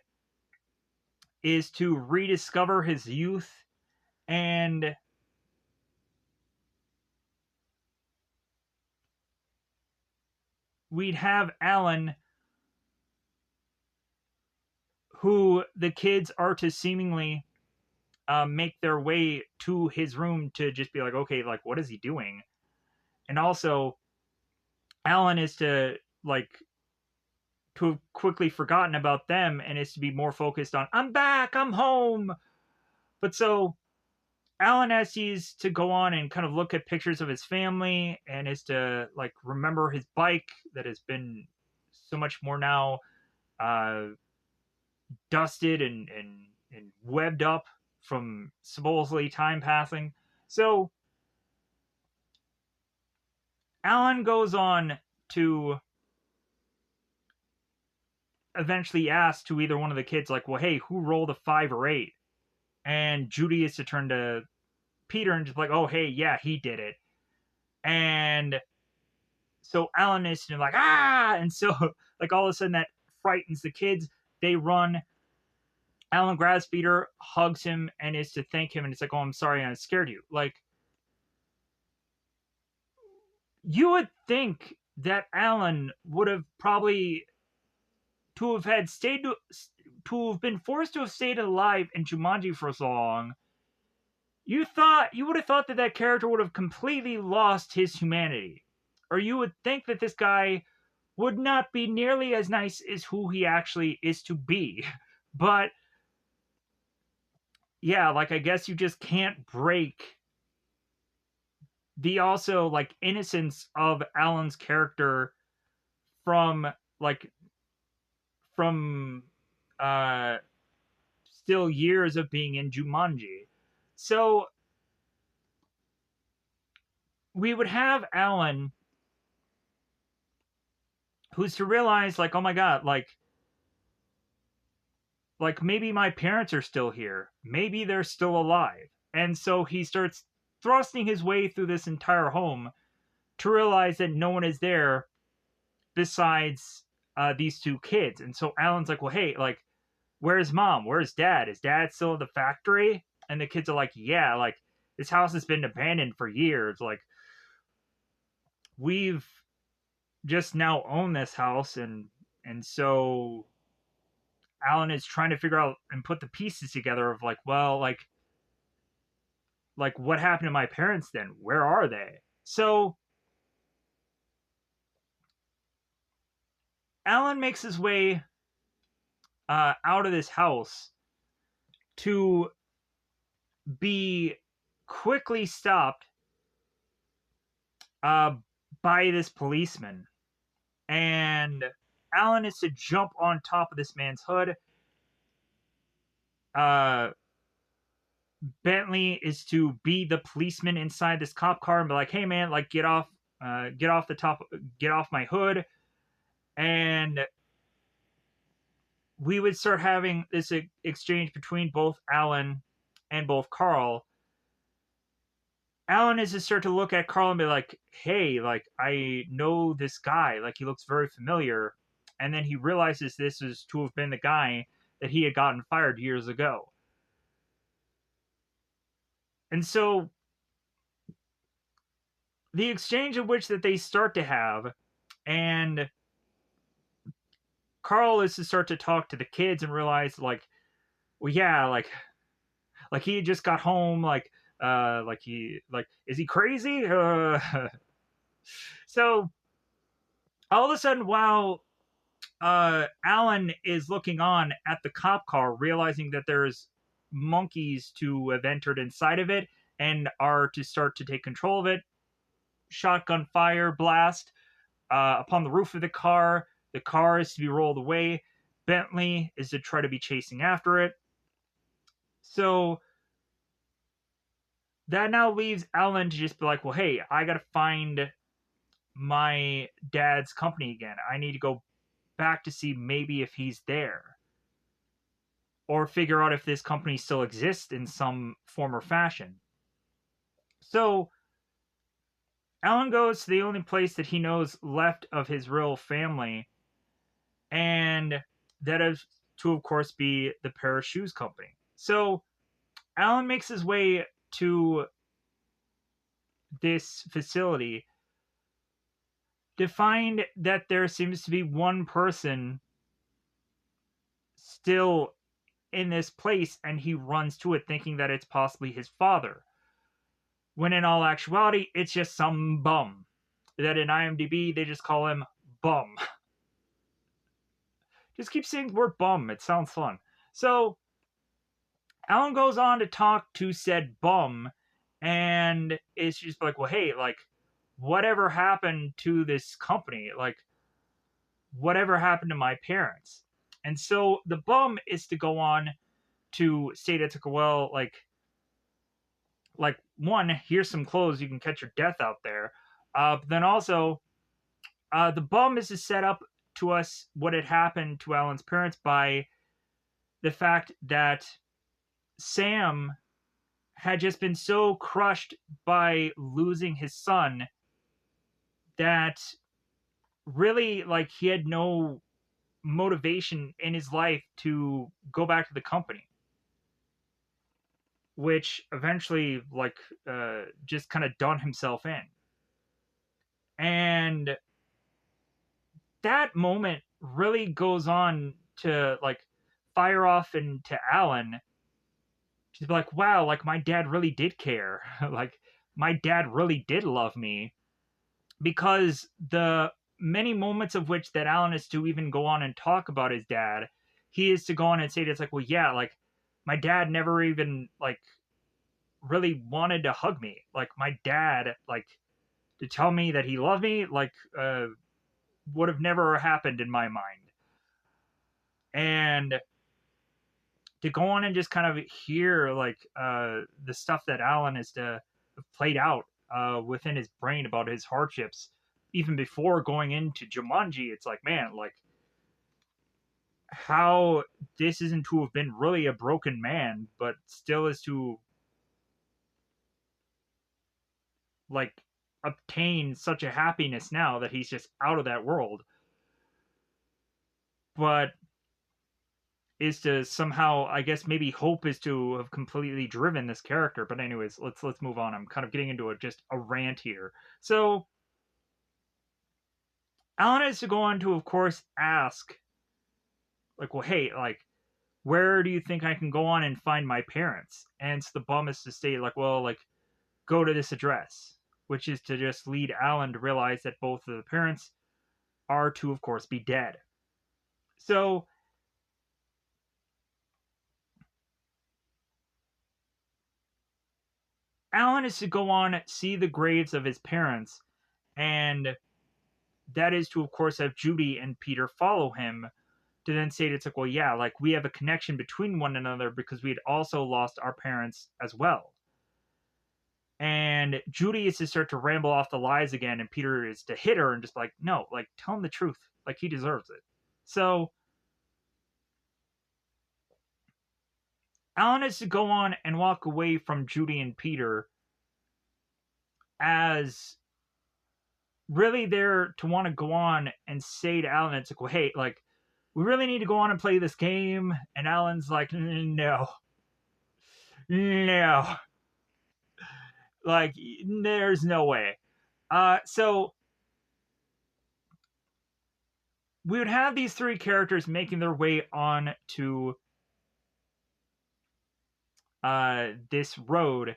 is to rediscover his youth. And we'd have Alan, who the kids are to seemingly make their way to his room to just be like, okay, like, what is he doing? And also, Alan is to, like, to have quickly forgotten about them and is to be more focused on, I'm back, I'm home. But so Alan has he's to go on and kind of look at pictures of his family and is to, like, remember his bike that has been so much more now uh, dusted and webbed up from supposedly time passing. So Alan goes on to eventually ask to either one of the kids, like, well, hey, who rolled a 5 or 8? And Judy is to turn to Peter and just like, oh, hey, yeah, he did it. And so Alan is like, ah! And so, like, all of a sudden that frightens the kids. They run. Alan grabs Peter, hugs him, and is to thank him. And it's like, oh, I'm sorry, I scared you. Like, you would think that Alan would have probably to have had stayed to have been forced to have stayed alive in Jumanji for so long. You would have thought that that character would have completely lost his humanity, or you would think that this guy would not be nearly as nice as who he actually is to be. But yeah, like, I guess you just can't break the also, like, innocence of Alan's character from, like, from uh still years of being in Jumanji. So we would have Alan, who's to realize, like, oh my god, like maybe my parents are still here, maybe they're still alive. And so he starts thrusting his way through this entire home to realize that no one is there besides these 2 kids. And so Alan's like, well, hey, like, where's mom, where's dad, is dad still at the factory? And the kids are like, yeah, like, this house has been abandoned for years, like, we've just now owned this house. And so Alan is trying to figure out and put the pieces together of, like, well, like what happened to my parents then? Where are they? So Alan makes his way out of this house to be quickly stopped uh, by this policeman. And Alan is to jump on top of this man's hood. Uh, Bentley is to be the policeman inside this cop car and be like, hey man, like, get off the top, get off my hood. And we would start having this exchange between both Alan and both Carl. Alan is to start to look at Carl and be like, hey, like, I know this guy, like, he looks very familiar. And then he realizes this is to have been the guy that he had gotten fired years ago. And so the exchange of which that they start to have, and Carl is to start to talk to the kids and realize, like, well, yeah, like he just got home, like he, like, is he crazy? So all of a sudden, while Alan is looking on at the cop car, realizing that there's monkeys to have entered inside of it and are to start to take control of it, shotgun fire blast upon the roof of the car. The car is to be rolled away. Bentley is to try to be chasing after it. So that now leaves Alan to just be like, well, hey, I gotta find my dad's company again. I need to go back to see maybe if he's there, or figure out if this company still exists in some form or fashion. So Alan goes to the only place that he knows left of his real family, and that is to, of course, be the pair of shoes company. So Alan makes his way to this facility to find that there seems to be one person still in this place, and he runs to it thinking that it's possibly his father. When in all actuality, it's just some bum. That in IMDb, they just call him Bum. Just keep saying the word bum, it sounds fun. So, Alan goes on to talk to said bum, and it's just like, well, hey, like, whatever happened to this company? Like, whatever happened to my parents? And so the bum is to go on to say to Tucker, well, one, here's some clothes, you can catch your death out there. But then also, the bum is to set up to us what had happened to Alan's parents by the fact that Sam had just been so crushed by losing his son that really, like, he had no motivation in his life to go back to the company, which eventually, like, just kind of done himself in. And that moment really goes on to, like, fire off into Alan. She's like, wow, like, my dad really did care. Like, my dad really did love me. Because the many moments of which that Alan is to even go on and talk about his dad, he is to go on and say it's like, well, yeah, like, my dad never even, like, really wanted to hug me. Like, my dad, like, to tell me that he loved me, like, would have never happened in my mind. And to go on and just kind of hear, like, the stuff that Alan is to have played out within his brain about his hardships, even before going into Jumanji, it's like, man, like, how this isn't to have been really a broken man, but still is to, like, obtain such a happiness now that he's just out of that world. But is to somehow, I guess maybe hope is to have completely driven this character. But anyways, let's move on. I'm kind of getting into just a rant here. So Alan is to go on to, of course, ask, like, well, hey, like, where do you think I can go on and find my parents? And so the bum is to say, like, well, like, go to this address, which is to just lead Alan to realize that both of the parents are to, of course, be dead. So Alan is to go on, see the graves of his parents, and that is to, of course, have Judy and Peter follow him to then say it's like, well, yeah, like, we have a connection between one another because we had also lost our parents as well. And Judy is to start to ramble off the lies again, and Peter is to hit her and just like, no, like, tell him the truth. Like, he deserves it. So Alan is to go on and walk away from Judy and Peter as really there to want to go on and say to Alan, it's like, well, hey, like, we really need to go on and play this game. And Alan's like, no. Like, there's no way. So we would have these three characters making their way on to this road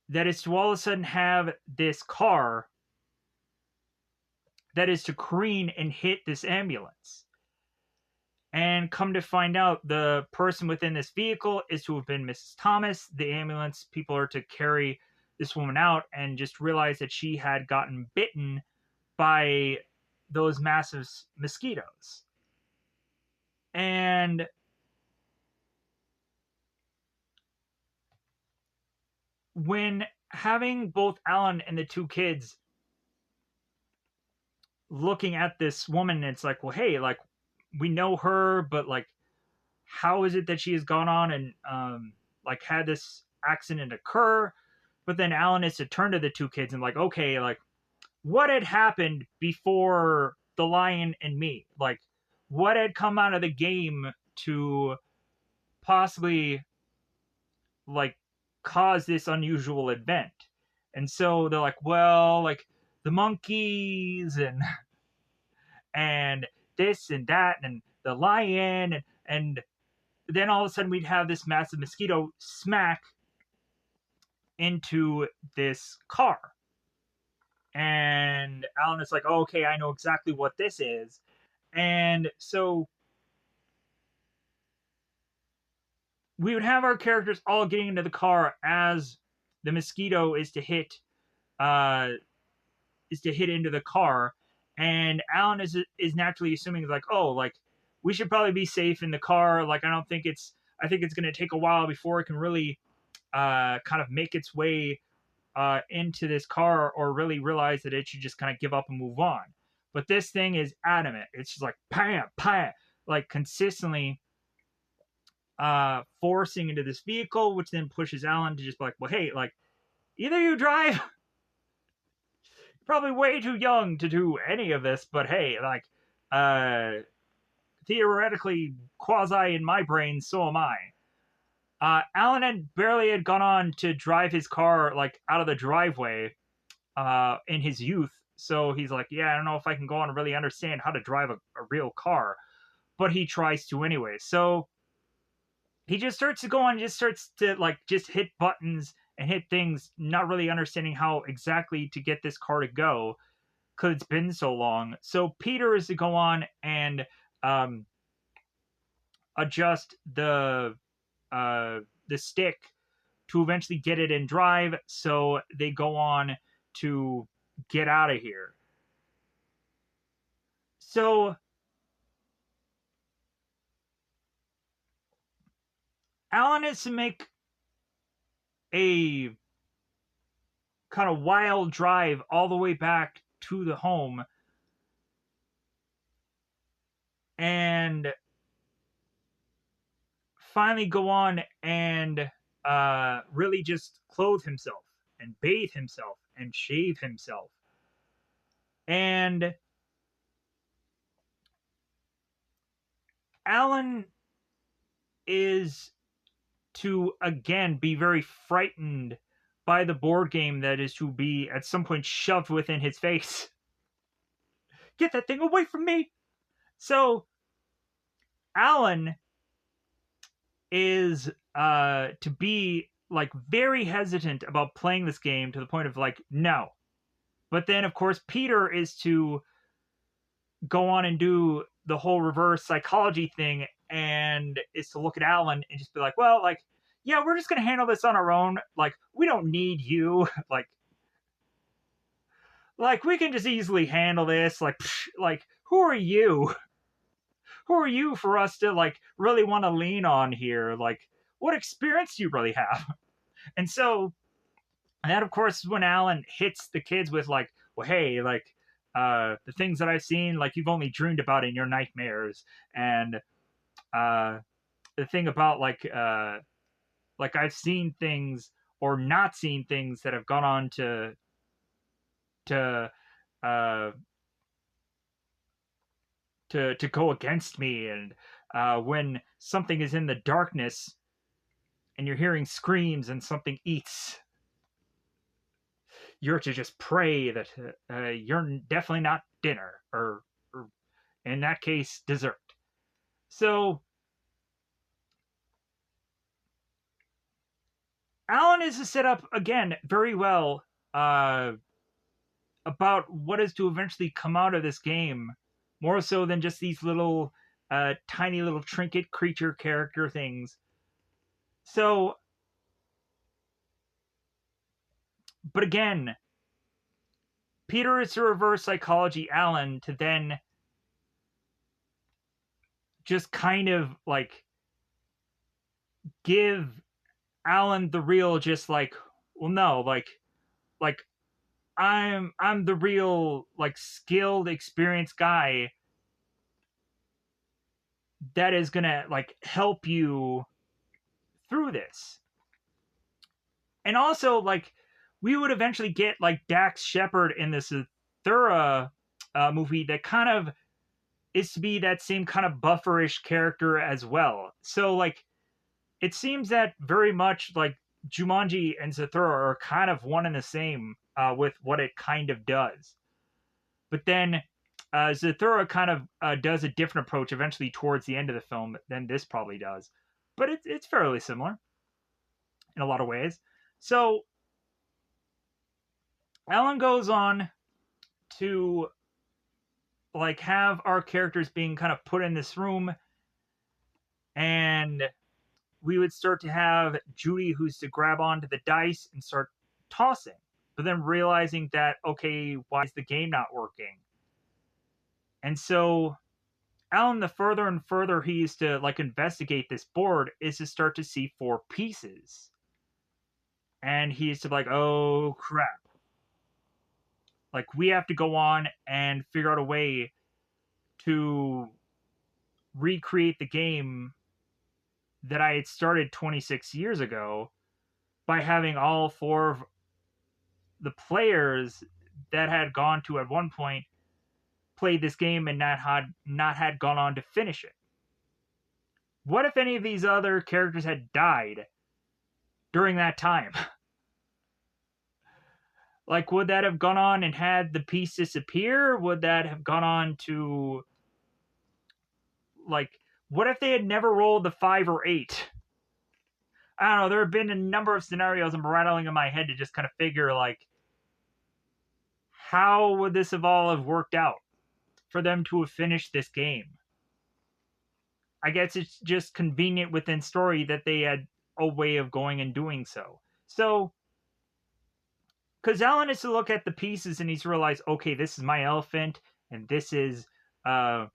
that is to all of a sudden have this car that is to careen and hit this ambulance. And come to find out, the person within this vehicle is to have been Mrs. Thomas. The ambulance people are to carry this woman out and just realize that she had gotten bitten by those massive mosquitoes. And when having both Alan and the two kids looking at this woman, it's like, well, hey, like, we know her, but, like, how is it that she has gone on and like, had this accident occur? But then Alan is to turn to the two kids and, like, okay, like, what had happened before the lion and me? Like, what had come out of the game to possibly, like, cause this unusual event? And so they're like, well, like, the monkeys and this and that, and the lion, and then all of a sudden we'd have this massive mosquito smack into this car. And Alan is like, oh, okay, I know exactly what this is. And so we would have our characters all getting into the car as the mosquito uh is to hit into the car, and Alan is naturally assuming like, oh, like we should probably be safe in the car. Like I think it's going to take a while before it can really kind of make its way into this car or really realize that it should just kind of give up and move on. But this thing is adamant. It's just like pam, pam, like consistently forcing into this vehicle, which then pushes Alan to just be like, well, hey, like either you drive, you're probably way too young to do any of this, but hey, like theoretically, quasi in my brain, so am I. Alan had gone on to drive his car like out of the driveway in his youth. So he's like, yeah, I don't know if I can go on and really understand how to drive a real car, but he tries to anyway. So he just starts to go on, just starts to like just hit buttons and hit things, not really understanding how exactly to get this car to go because it's been so long. So Peter is to go on and adjust the stick to eventually get it in drive, so they go on to get out of here. So Alan is to make a kind of wild drive all the way back to the home and finally go on and really just clothe himself and bathe himself and shave himself. And Alan is to again be very frightened by the board game that is to be at some point shoved within his face. Get that thing away from me! So Alan is to be like very hesitant about playing this game to the point of like, no. But then of course Peter is to go on and do the whole reverse psychology thing and is to look at Alan and just be like, well, like, yeah, we're just gonna handle this on our own. Like, we don't need you. like we can just easily handle this. Like, psh, like, who are you? Who are you for us to like really want to lean on here? Like, what experience do you really have? And so, and that of course is when Alan hits the kids with like, well, hey, like, the things that I've seen, like you've only dreamed about in your nightmares, and the thing about like I've seen things or not seen things that have gone on to uh, to go against me, and when something is in the darkness and you're hearing screams and something eats, you're to just pray that you're definitely not dinner or in that case dessert. So Alan is set up again very well about what is to eventually come out of this game, more so than just these little tiny little trinket creature character things. So, but again, Peter is to reverse psychology Alan to then just kind of like give Alan the real, just like, well, no, like I'm the real like skilled, experienced guy that is gonna like help you through this. And also, like, we would eventually get like Dax Shepard in this Thura movie that kind of is to be that same kind of bufferish character as well. So like, it seems that very much like Jumanji and Zathura are kind of one and the same with what it kind of does. But then Zathura kind of does a different approach eventually towards the end of the film than this probably does, but it's fairly similar in a lot of ways. So Alan goes on to like have our characters being kind of put in this room, and we would start to have Judy who's to grab onto the dice and start tossing, but then realizing that, okay, why is the game not working? And so Alan, the further and further he used to like investigate this board, is to start to see four pieces. And he used to be like, oh crap. Like, we have to go on and figure out a way to recreate the game that I had started 26 years ago by having all four of the players that had gone to at one point played this game and not had gone on to finish it. What if any of these other characters had died during that time? Like, would that have gone on and had the piece disappear? Would that have gone on to, like, what if they had never rolled the 5 or 8? I don't know. There have been a number of scenarios I'm rattling in my head to just kind of figure, like, how would this have all have worked out for them to have finished this game? I guess it's just convenient within story that they had a way of going and doing so. So, because Alan is to look at the pieces and he's realized, okay, this is my elephant, and this is Sarah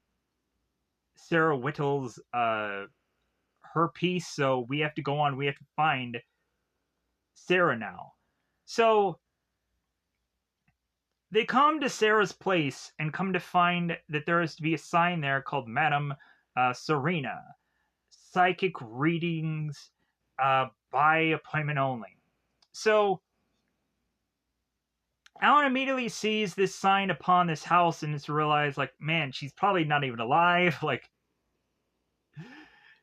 Whittle's her piece. So we have to go on. We have to find Sarah now. So they come to Sarah's place and come to find that there is to be a sign there called Madame Serena, psychic readings by appointment only. So Alan immediately sees this sign upon this house and is realized, like, man, she's probably not even alive. Like,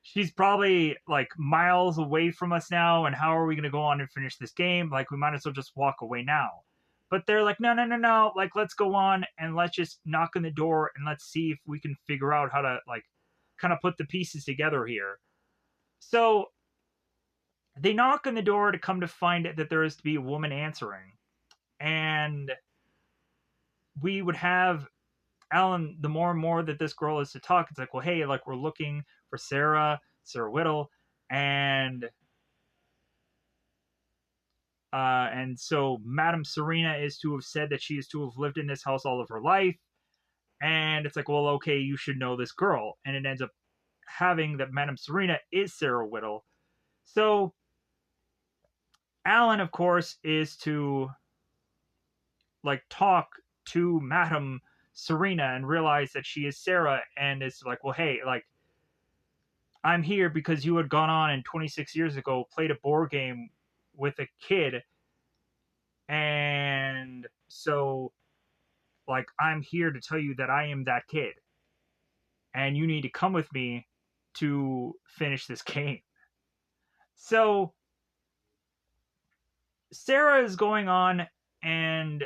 she's probably like miles away from us now. And how are we going to go on and finish this game? Like, we might as well just walk away now. But they're like, no. Like, let's go on and let's just knock on the door and let's see if we can figure out how to, like, kind of put the pieces together here. So they knock on the door to come to find that there is to be a woman answering. And we would have Alan, the more and more that this girl is to talk, it's like, well, hey, like, we're looking for Sarah Whittle, and so Madame Serena is to have said that she is to have lived in this house all of her life, and it's like, well, okay, you should know this girl, and it ends up having that Madame Serena is Sarah Whittle. So Alan, of course, is to like talk to Madame Serena and realize that she is Sarah, and it's like, well, hey, like, I'm here because you had gone on and 26 years ago played a board game with a kid, and so, like, I'm here to tell you that I am that kid, and you need to come with me to finish this game. So Sarah is going on and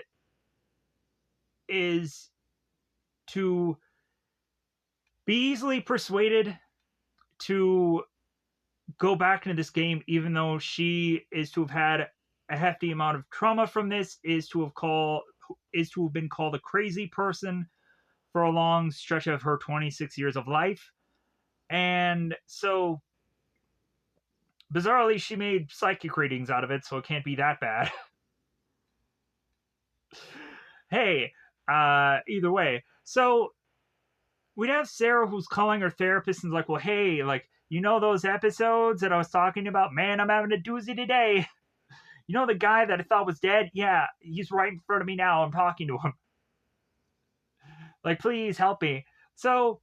is to be easily persuaded to go back into this game, even though she is to have had a hefty amount of trauma from this, is to have been called a crazy person for a long stretch of her 26 years of life. And so bizarrely, she made psychic readings out of it, so it can't be that bad. Hey, either way. So we'd have Sarah who's calling her therapist and is like, well, hey, like, you know those episodes that I was talking about? Man, I'm having a doozy today. You know the guy that I thought was dead? Yeah, he's right in front of me now. I'm talking to him. Like, please help me. So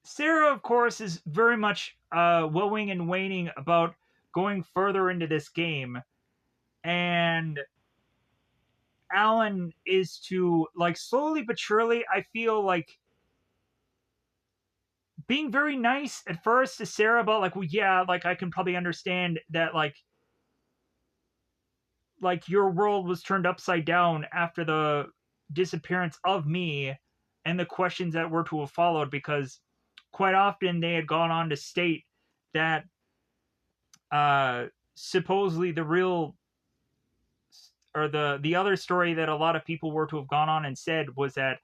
Sarah, of course, is very much wooing and waning about going further into this game. And Alan is to, like, slowly but surely, I feel like, being very nice at first to Sarah about, like, well, yeah, like, I can probably understand that, like, your world was turned upside down after the disappearance of me and the questions that were to have followed, because quite often they had gone on to state that supposedly the real, or the other story that a lot of people were to have gone on and said was that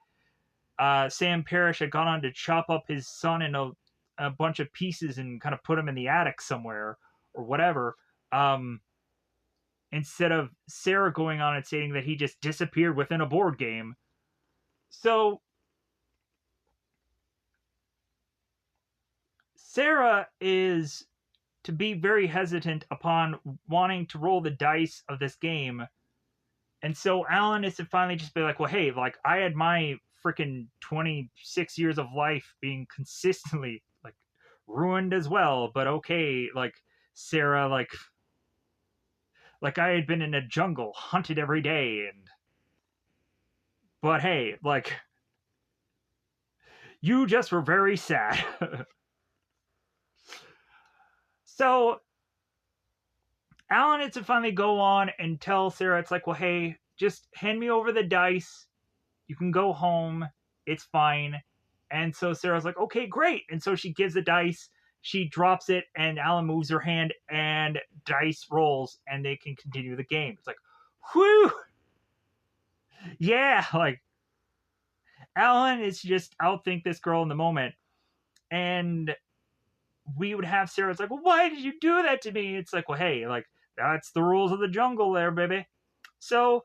Sam Parrish had gone on to chop up his son in a bunch of pieces and kind of put him in the attic somewhere or whatever. Instead of Sarah going on and stating that he just disappeared within a board game. So Sarah is to be very hesitant upon wanting to roll the dice of this game. And so Alan is to finally just be like, well, hey, like, I had my freaking 26 years of life being consistently, like, ruined as well. But okay, like, Sarah, like I had been in a jungle, hunted every day, and but hey, like, you just were very sad. So Alan had to finally go on and tell Sarah, it's like, well, hey, just hand me over the dice. You can go home. It's fine. And so Sarah's like, okay, great. And so she gives the dice. She drops it, and Alan moves her hand, and dice rolls, and they can continue the game. It's like, whew! Yeah, like, Alan is just outthink this girl in the moment. And we would have Sarah, it's like, well, why did you do that to me? It's like, well, hey, like, that's the rules of the jungle there, baby. So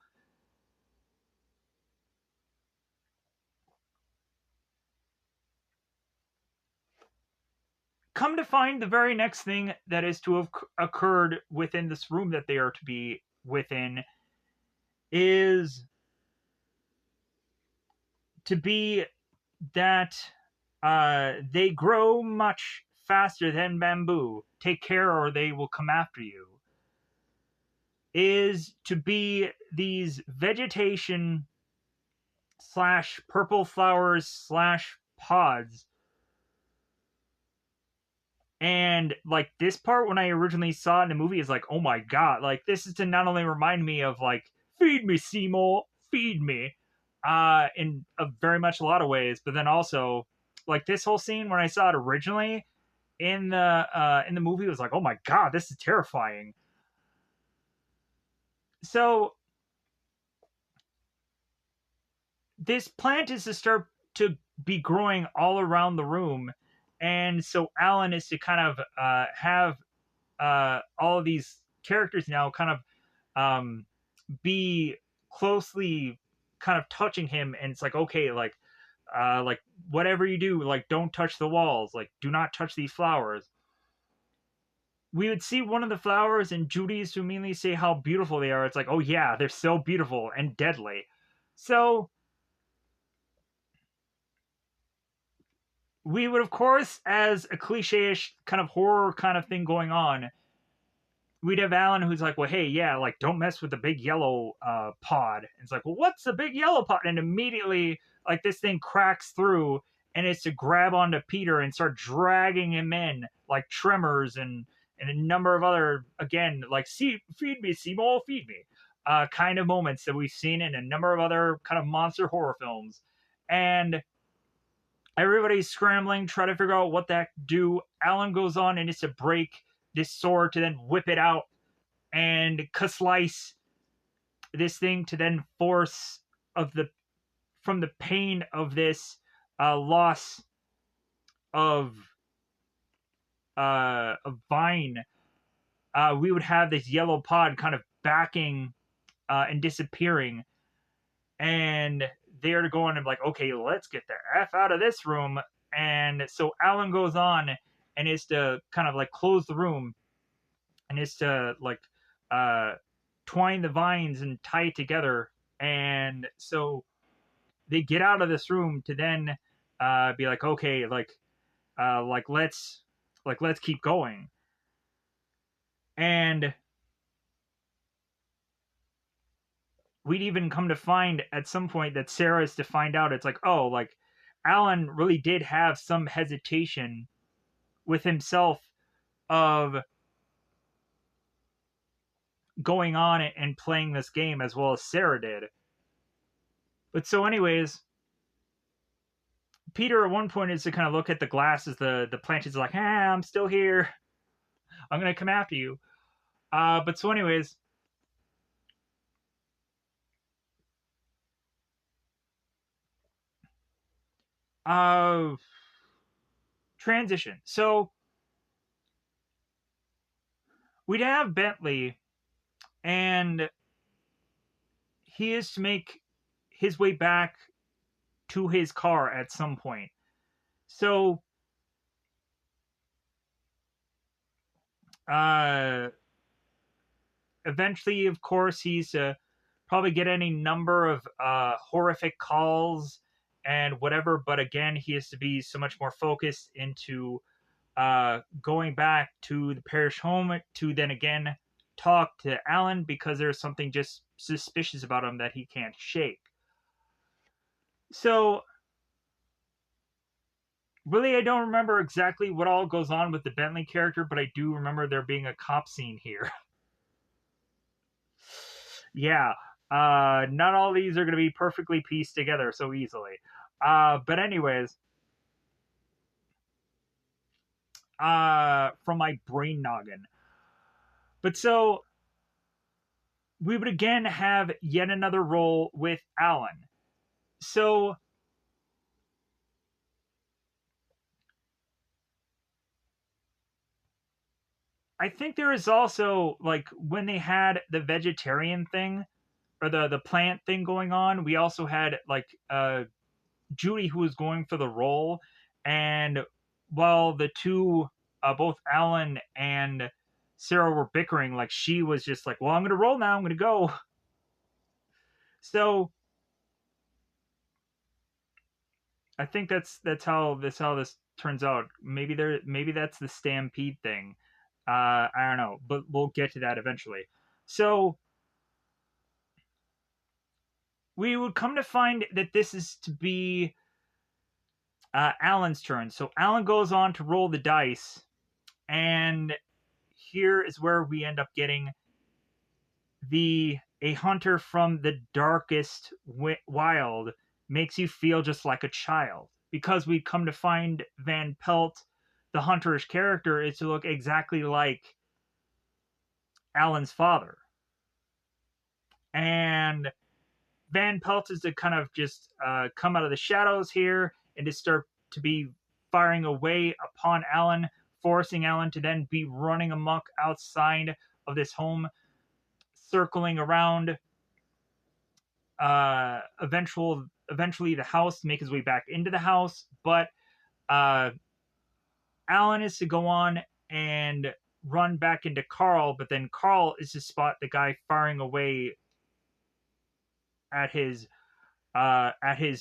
come to find, the very next thing that is to have occurred within this room that they are to be within is to be that they grow much faster than bamboo. Take care or they will come after you. Is to be these vegetation slash purple flowers slash pods. And like, this part, when I originally saw it in the movie, is like, oh my god, like, this is to not only remind me of like, feed me, Seymour, feed me, in a very much a lot of ways, but then also like, this whole scene when I saw it originally in the movie was like, oh my god, this is terrifying. So this plant is to start to be growing all around the room, and so Alan is to kind of have all of these characters now kind of be closely kind of touching him, and it's like, okay, like, whatever you do, like, don't touch the walls, like, do not touch these flowers. We would see one of the flowers, and Judy's to immediately say how beautiful they are. It's like, oh yeah, they're so beautiful and deadly. So we would, of course, as a cliche-ish kind of horror kind of thing going on, we'd have Alan who's like, well, hey, yeah, like, don't mess with the big yellow pod. And it's like, well, what's the big yellow pod? And immediately, like, this thing cracks through, and it's to grab onto Peter and start dragging him in, like Tremors and a number of other, again, like, see, feed me, Seymour, feed me, kind of moments that we've seen in a number of other kind of monster horror films. And everybody's scrambling, trying to figure out what that do. Alan goes on and it's to break this sword to then whip it out and slice this thing to then force of the from the pain of this loss of a vine. We would have this yellow pod kind of backing and disappearing, and they're going and like, okay, let's get the F out of this room. And so Alan goes on and is to kind of like close the room, and is to like twine the vines and tie it together. And so they get out of this room to then be like, okay, let's keep going. And we'd even come to find at some point that Sarah's to find out, it's like, oh, like, Alan really did have some hesitation with himself of going on and playing this game as well as Sarah did. But so, anyways, Peter at one point is to kind of look at the glass as the plant is like, I'm still here. I'm gonna come after you. But so, anyways, uh, transition. So we'd have Bentley, and he is to make his way back to his car at some point. So, uh, eventually, of course, he's probably get any number of horrific calls and whatever. But again, he has to be so much more focused into going back to the parish home to then again talk to Alan because there's something just suspicious about him that he can't shake. So, really, I don't remember exactly what all goes on with the Bentley character, but I do remember there being a cop scene here. Yeah, not all these are going to be perfectly pieced together so easily. But anyways, from my brain noggin. But so we would again have yet another role with Alan. So I think there is also like when they had the vegetarian thing or the plant thing going on, we also had like Judy who was going for the role, and while the two, both Alan and Sarah were bickering, like she was just like, "Well, I'm gonna roll now. I'm gonna go." So I think that's how this turns out. Maybe that's the stampede thing. I don't know, but we'll get to that eventually. So we would come to find that this is to be Alan's turn. So Alan goes on to roll the dice, and here is where we end up getting the a hunter from the darkest wild makes you feel just like a child because we come to find Van Pelt, the hunter's character, is to look exactly like Alan's father, and Van Pelt is to kind of just come out of the shadows here and to start to be firing away upon Alan, forcing Alan to then be running amok outside of this home, circling around eventually the house to make his way back into the house. But uh, Alan is to go on and run back into Carl, but then Carl is to spot the guy firing away at his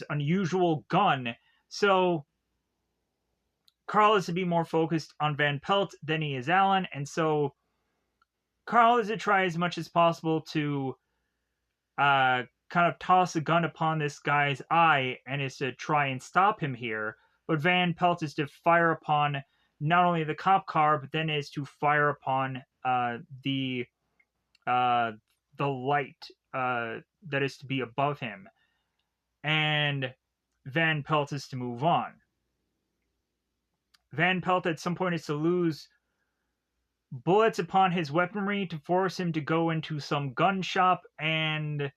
unusual gun. So Carl is to be more focused on Van Pelt than he is Alan, and so Carl is to try as much as possible to kind of toss a gun upon this guy's eye and is to try and stop him here. But Van Pelt is to fire upon not only the cop car, but then is to fire upon uh, the light that is to be above him. And Van Pelt is to move on. Van Pelt at some point is to lose bullets upon his weaponry to force him to go into some gun shop, and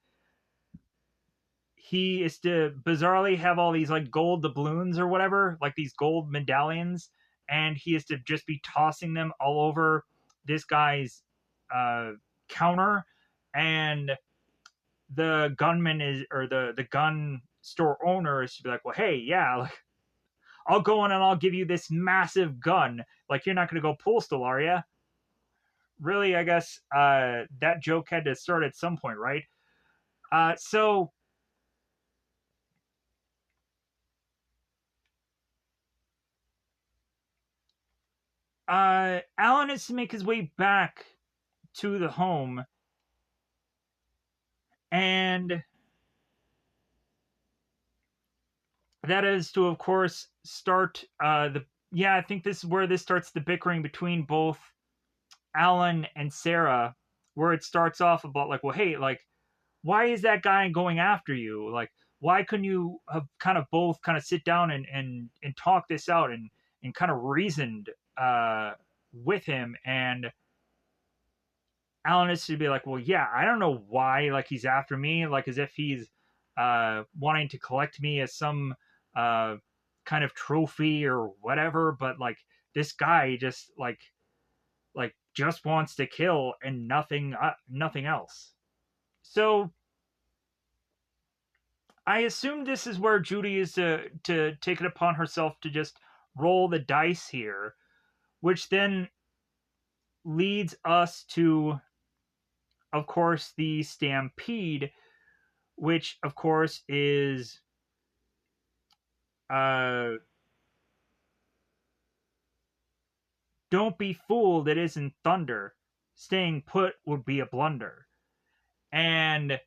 he is to bizarrely have all these like gold doubloons or whatever, like these gold medallions, and he is to just be tossing them all over this guy's uh, counter, and the gunman is or the gun store owner is to be like, well, hey, yeah, like I'll go in and I'll give you this massive gun. Like you're not gonna go postal, are you? Really, I guess that joke had to start at some point, right? So Alan is to make his way back to the home, and that is to, of course, start the. Yeah, I think this is where this starts the bickering between both Alan and Sarah, where it starts off about like, well, hey, like why is that guy going after you? Like, why couldn't you have kind of both kind of sit down and talk this out and kind of reasoned with him? And Alan is to be like, well, yeah, I don't know why, like, he's after me, like, as if he's wanting to collect me as some uh, kind of trophy or whatever. But like, this guy just like just wants to kill and nothing else. So I assume this is where Judy is to take it upon herself to just roll the dice here, which then leads us to, of course, the stampede, which of course is uh don't be fooled, it isn't thunder. Staying put would be a blunder. And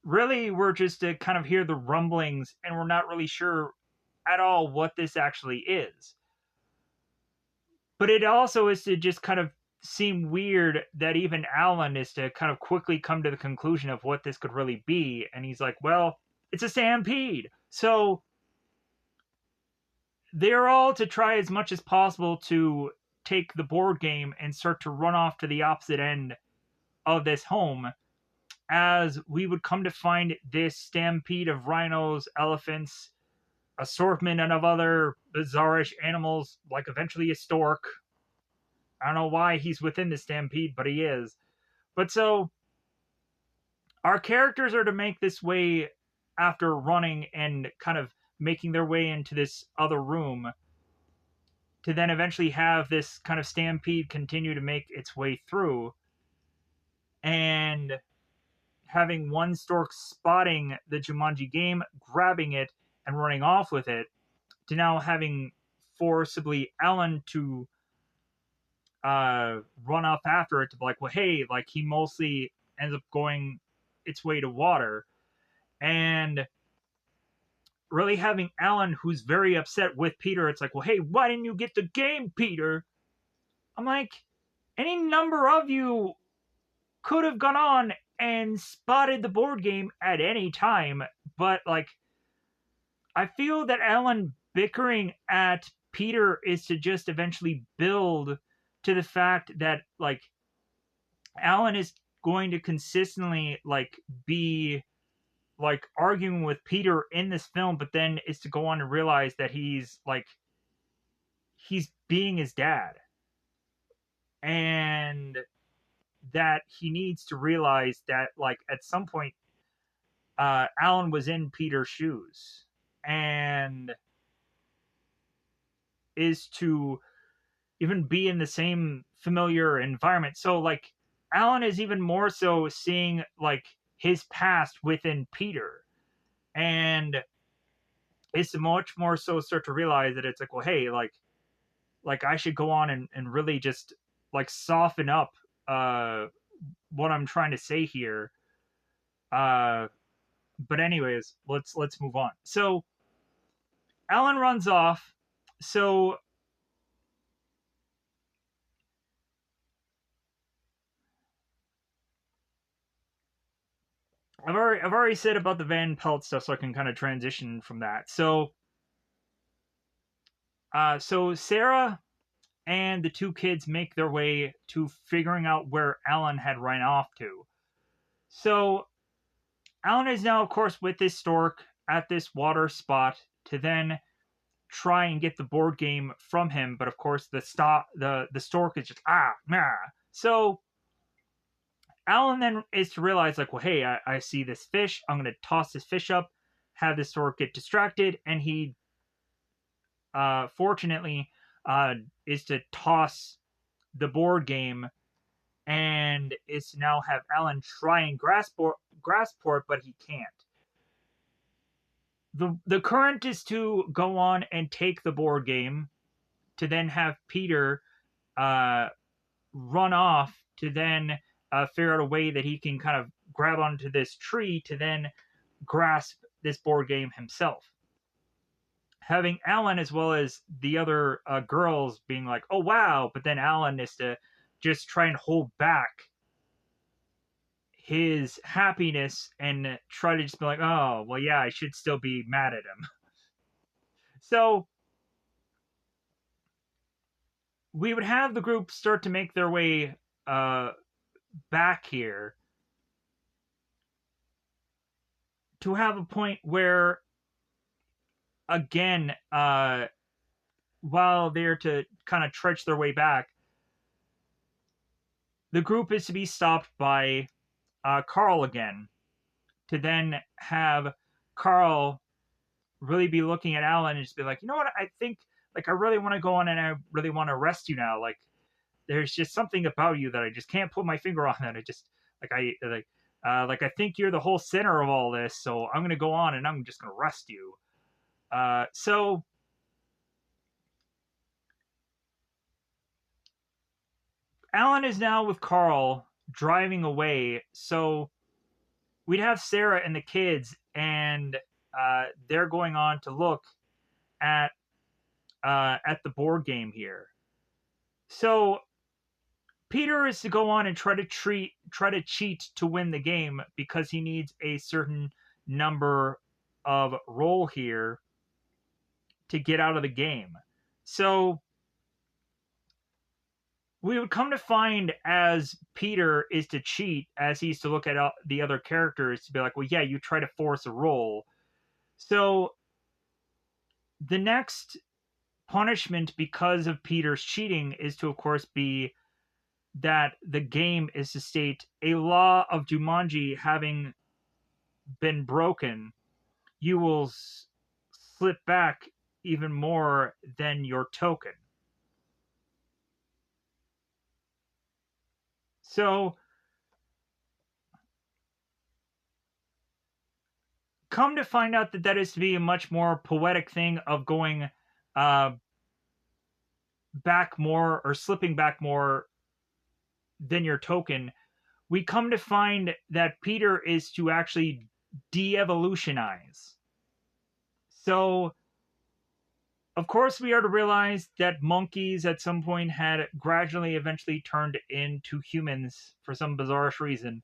really, we're just to kind of hear the rumblings, and we're not really sure at all what this actually is. But it also is to just kind of seem weird that even Alan is to kind of quickly come to the conclusion of what this could really be. And he's like, well, it's a stampede. So they're all to try as much as possible to take the board game and start to run off to the opposite end of this home, as we would come to find this stampede of rhinos, elephants, assortment of other bizarrish animals, like eventually a stork. I don't know why he's within the stampede, but he is. But so our characters are to make this way after running and kind of making their way into this other room, to then eventually have this kind of stampede continue to make its way through, and having one stork spotting the Jumanji game, grabbing it, and running off with it, to now having forcibly Ellen to run off after it to be like, well, hey, like, he mostly ends up going its way to water. And really having Alan, who's very upset with Peter, it's like, well, hey, why didn't you get the game, Peter? I'm like, any number of you could have gone on and spotted the board game at any time, but like, I feel that Alan bickering at Peter is to just eventually build to the fact that like Alan is going to consistently like be like arguing with Peter in this film, but then is to go on to realize that he's being his dad, and that he needs to realize that like at some point Alan was in Peter's shoes, and is to even be in the same familiar environment. So like Alan is even more so seeing like his past within Peter, and it's much more so start to realize that it's like, well, hey, like I should go on and really just like soften up what I'm trying to say here. Uh but anyways, let's move on. So Alan runs off. So I've already said about the Van Pelt stuff, so I can kind of transition from that. So Sarah and the two kids make their way to figuring out where Alan had run off to. So Alan is now, of course, with this stork at this water spot to then try and get the board game from him, but of course the stork is just nah. So Alan then is to realize like, well, hey, I see this fish. I'm gonna toss this fish up, have the stork get distracted, and he fortunately is to toss the board game, and is to now have Alan try and grasp for it, but he can't. The current is to go on and take the board game, to then have Peter uh, run off, to then figure out a way that he can kind of grab onto this tree to then grasp this board game himself. Having Alan as well as the other girls being like, oh wow, but then Alan is to just try and hold back his happiness and try to just be like, oh, well, yeah, I should still be mad at him. So we would have the group start to make their way uh, back here to have a point where, again, while they're to kind of trudge their way back, the group is to be stopped by Carl again, to then have Carl really be looking at Alan and just be like, you know what, I think, like, I really want to go on and I really want to arrest you now. Like, there's just something about you that I just can't put my finger on. That I just like I think you're the whole center of all this. So I'm gonna go on and I'm just gonna arrest you. So Alan is now with Carl driving away. So we'd have Sarah and the kids, and they're going on to look at the board game here. So Peter is to go on and try to cheat to win the game because he needs a certain number of roll here to get out of the game. So we would come to find, as Peter is to cheat, as he's to look at the other characters to be like, well, yeah, you try to force a roll. So the next punishment because of Peter's cheating is to, of course, be that the game is to state a law of Jumanji having been broken, you will slip back even more than your token. So, come to find out that that is to be a much more poetic thing of going back more or slipping back more than your token. We come to find that Peter is to actually de-evolutionize. So, of course, we are to realize that monkeys at some point had gradually, eventually turned into humans for some bizarre reason.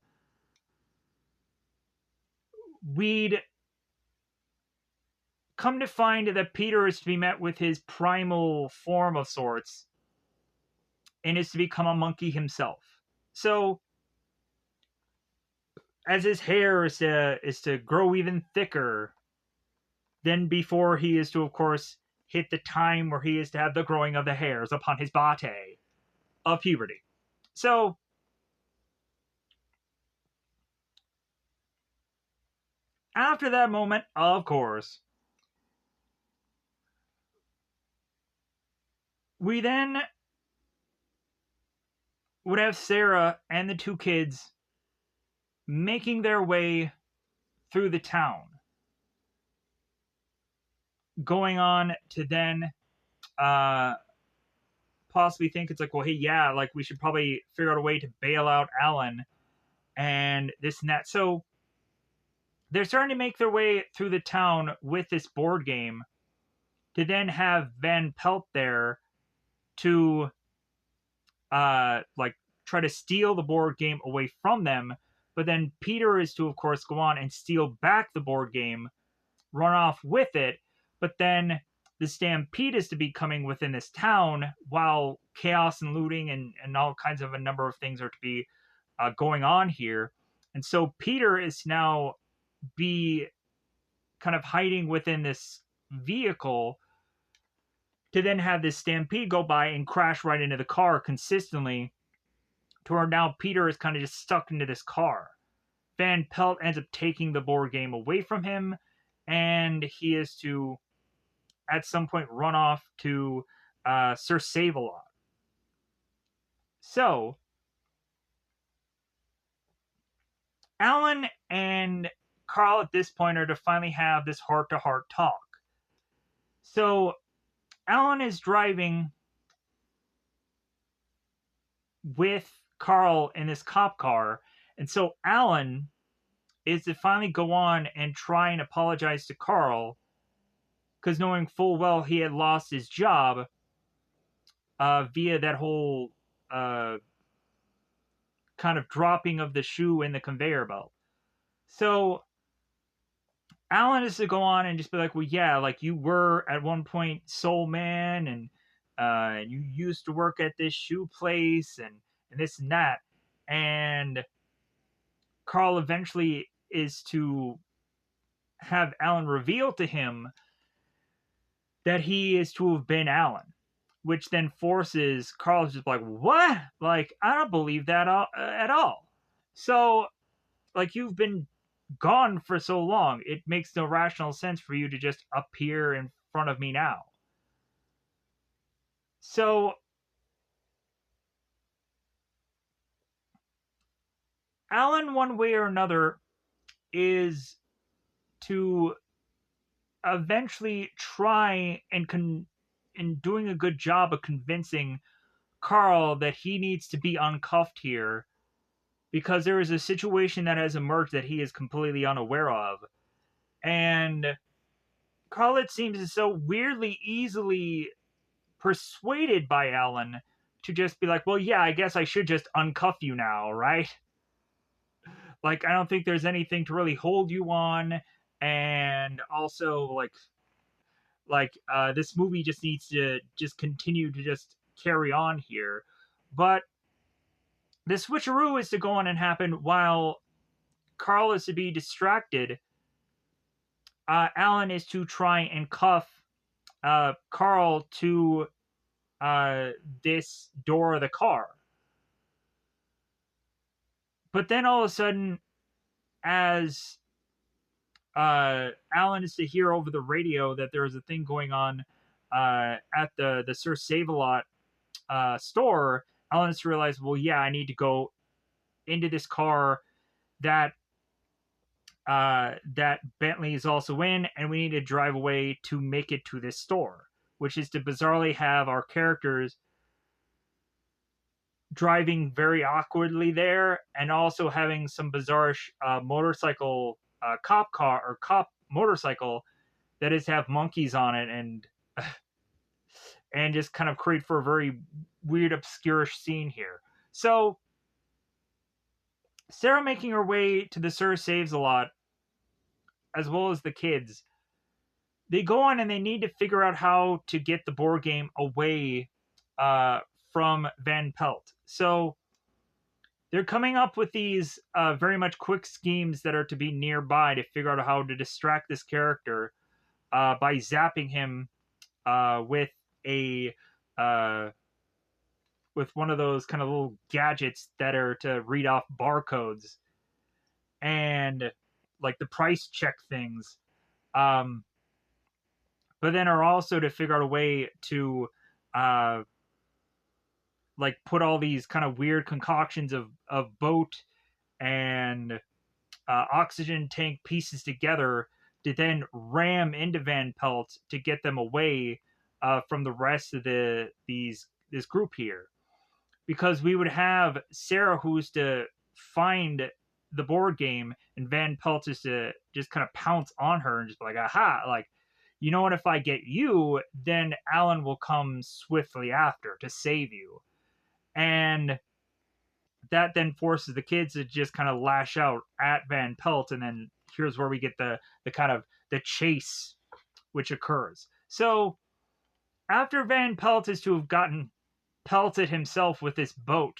We'd come to find that Peter is to be met with his primal form of sorts and is to become a monkey himself. So, as his hair is to grow even thicker than before, he is to, of course, hit the time where he is to have the growing of the hairs upon his body of puberty. So, after that moment, of course, we then would have Sarah and the two kids making their way through the town, going on to then possibly think it's like, well, hey, yeah, like we should probably figure out a way to bail out Alan and this and that. So they're starting to make their way through the town with this board game to then have Van Pelt there to like try to steal the board game away from them. But then Peter is to, of course, go on and steal back the board game, run off with it. But then the stampede is to be coming within this town while chaos and looting and all kinds of a number of things are to be going on here. And so Peter is now be kind of hiding within this vehicle to then have this stampede go by and crash right into the car consistently, to where now Peter is kind of just stuck into this car. Van Pelt ends up taking the board game away from him, and he is to, at some point, run off to Sir Save-A-Lot. So, Alan and Carl at this point are to finally have this heart-to-heart talk. So, Alan is driving with Carl in this cop car, and so Alan is to finally go on and try and apologize to Carl, because knowing full well he had lost his job via that whole kind of dropping of the shoe in the conveyor belt. So Alan is to go on and just be like, well, yeah, like you were at one point Soul Man, and you used to work at this shoe place, and this and that. And Carl eventually is to have Alan reveal to him that he is to have been Alan, which then forces Carl to just like, what? Like, I don't believe that at all. So, like, you've been gone for so long, it makes no rational sense for you to just appear in front of me now. So, Alan, one way or another, is to eventually try and doing a good job of convincing Carl that he needs to be uncuffed here because there is a situation that has emerged that he is completely unaware of. And Carl, it seems, is so weirdly easily persuaded by Alan to just be like, well, yeah, I guess I should just uncuff you now, right? Like, I don't think there's anything to really hold you on. And also, this movie just needs to just continue to just carry on here. But the switcheroo is to go on and happen while Carl is to be distracted. Alan is to try and cuff Carl to this door of the car. But then all of a sudden, as Alan is to hear over the radio that there is a thing going on at the Sir Save-A-Lot store, Alan is to realize, well, yeah, I need to go into this car that that Bentley is also in, and we need to drive away to make it to this store, which is to bizarrely have our characters driving very awkwardly there, and also having some bizarre motorcycle cop car or cop motorcycle that is have monkeys on it and just kind of create for a very weird obscure scene here. So Sarah making her way to the Sir Saves-A-Lot, as well as the kids, they go on and they need to figure out how to get the board game away from Van Pelt. So they're coming up with these very much quick schemes that are to be nearby to figure out how to distract this character by zapping him with a with one of those kind of little gadgets that are to read off barcodes and like the price check things. But then are also to figure out a way to like put all these kind of weird concoctions of boat and oxygen tank pieces together to then ram into Van Pelt to get them away from the rest of this group here. Because we would have Sarah, who's to find the board game, and Van Pelt is to just kind of pounce on her and just be like, aha, like, you know what, if I get you, then Alan will come swiftly after to save you. And that then forces the kids to just kind of lash out at Van Pelt, and then here's where we get the kind of the chase which occurs. So after Van Pelt is to have gotten pelted himself with this boat,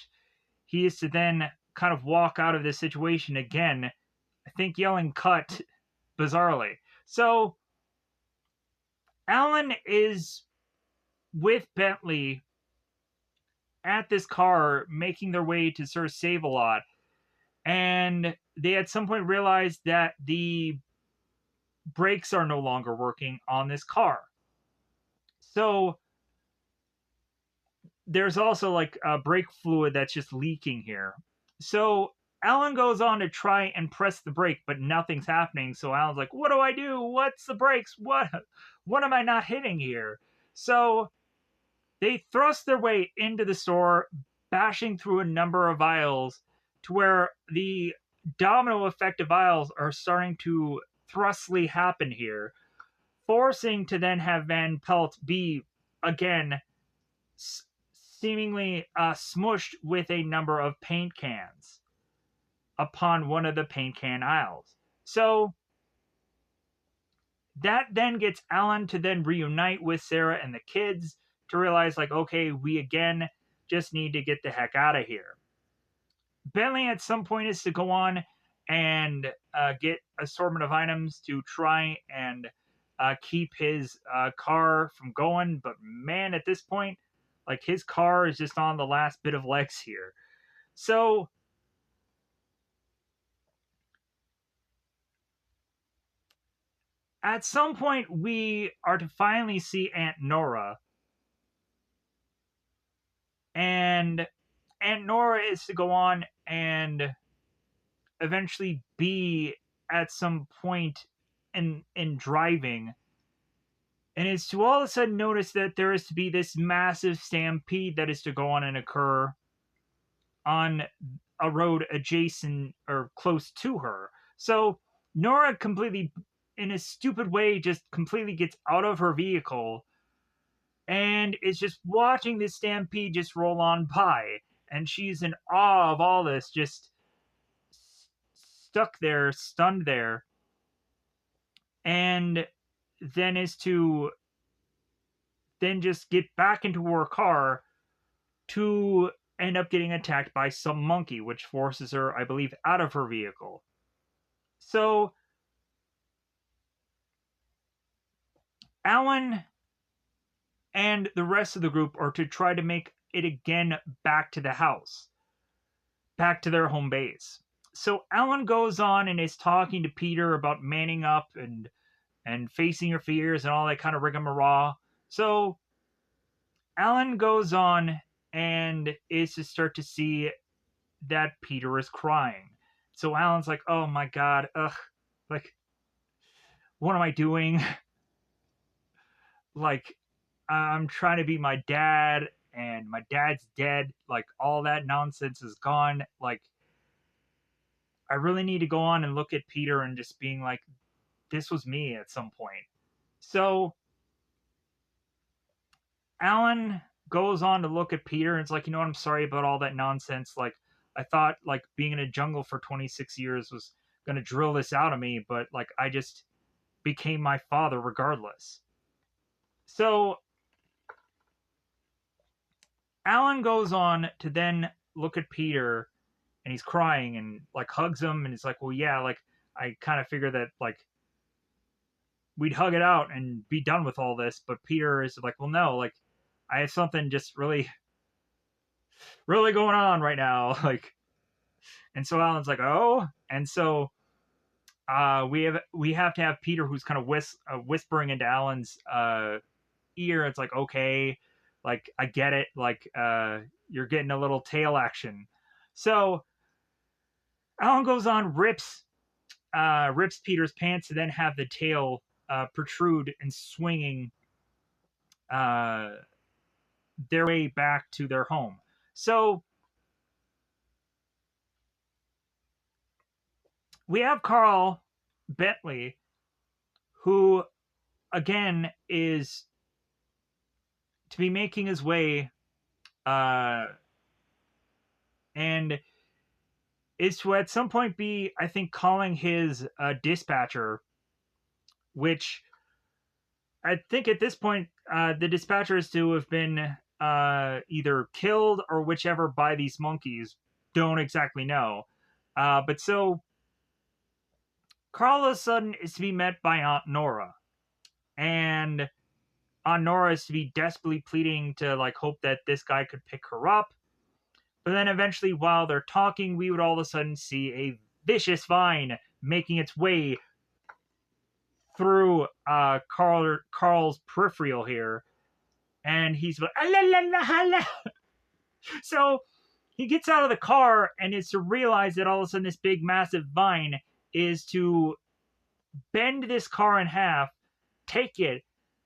he is to then kind of walk out of this situation again, I think yelling cut bizarrely. So Alan is with Bentley at this car making their way to Sir Save-A-Lot, and they at some point realize that the brakes are no longer working on this car. So there's also like brake fluid that's just leaking here. So Alan goes on to try and press the brake, but nothing's happening. So Alan's like, what do I do? What's the brakes? What am I not hitting here? So they thrust their way into the store, bashing through a number of aisles to where the domino effect of aisles are starting to thrustly happen here, forcing to then have Van Pelt be, again, seemingly smushed with a number of paint cans upon one of the paint can aisles. So that then gets Alan to then reunite with Sarah and the kids to realize, like, okay, we again just need to get the heck out of here. Bentley at some point is to go on and get assortment of items to try and keep his car from going. But man, at this point, like, his car is just on the last bit of legs here. So at some point, we are to finally see Aunt Nora. And Aunt Nora is to go on and eventually be at some point in driving, and is to all of a sudden notice that there is to be this massive stampede that is to go on and occur on a road adjacent or close to her. So Nora completely, in a stupid way, just completely gets out of her vehicle and is just watching this stampede just roll on by. And she's in awe of all this, just stuck there, stunned there. And then is to then just get back into her car to end up getting attacked by some monkey, which forces her, I believe, out of her vehicle. So Alan and the rest of the group are to try to make it again back to the house, back to their home base. So Alan goes on and is talking to Peter about manning up and facing your fears and all that kind of rigmarole. So Alan goes on and is to start to see that Peter is crying. So Alan's like, oh my god, ugh, like, what am I doing? Like, I'm trying to be my dad, and my dad's dead. Like, all that nonsense is gone. Like, I really need to go on and look at Peter and just being like, this was me at some point. So Alan goes on to look at Peter and it's like, you know what, I'm sorry about all that nonsense. Like, I thought, like, being in a jungle for 26 years was going to drill this out of me, but, like, I just became my father regardless. So Alan goes on to then look at Peter and he's crying and, like, hugs him and it's like, well, yeah, like, I kind of figured that, like, we'd hug it out and be done with all this. But Peter is like, well, no, like, I have something just really, really going on right now. Like, and so Alan's like, oh, and so we have to have Peter, who's kind of whispering into Alan's ear. It's like, okay, like, I get it. Like, you're getting a little tail action. So Alan goes on, rips Peter's pants, to then have the tail protrude and swinging their way back to their home. So we have Carl Bentley, who again is to be making his way and is to at some point be, I think, calling his dispatcher, which I think at this point the dispatcher is to have been either killed or whichever by these monkeys. Don't exactly know. But so Carl all of a sudden is to be met by Aunt Nora. And Aunt Nora is to be desperately pleading to, like, hope that this guy could pick her up. But then eventually, while they're talking, we would all of a sudden see a vicious vine making its way through Carl's peripheral here. And he's like, ah, la, la, la, la. So he gets out of the car and is to realize that all of a sudden this big, massive vine is to bend this car in half, take it,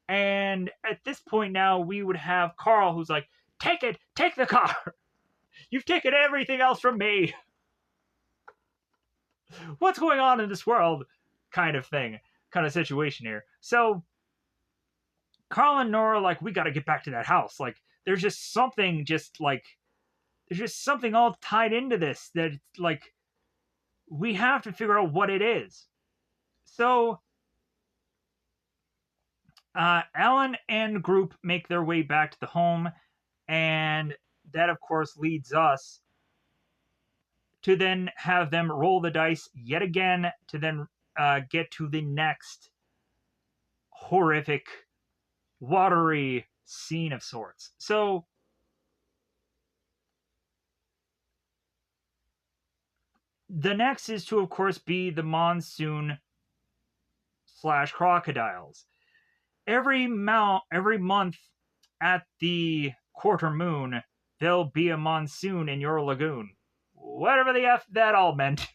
and at this point now we would have Carl, who's like, take it, take the car. You've taken everything else from me. What's going on in this world? Kind of thing, kind of situation here. So Carl and Nora, like, we got to get back to that house. Like, there's just something there's just something all tied into this that like we have to figure out what it is. So Alan and group make their way back to the home, and that of course leads us to then have them roll the dice yet again to then get to the next horrific, watery scene of sorts. So the next is to, of course, be the monsoon / crocodiles. Every month at the quarter moon, there'll be a monsoon in your lagoon. Whatever the F that all meant.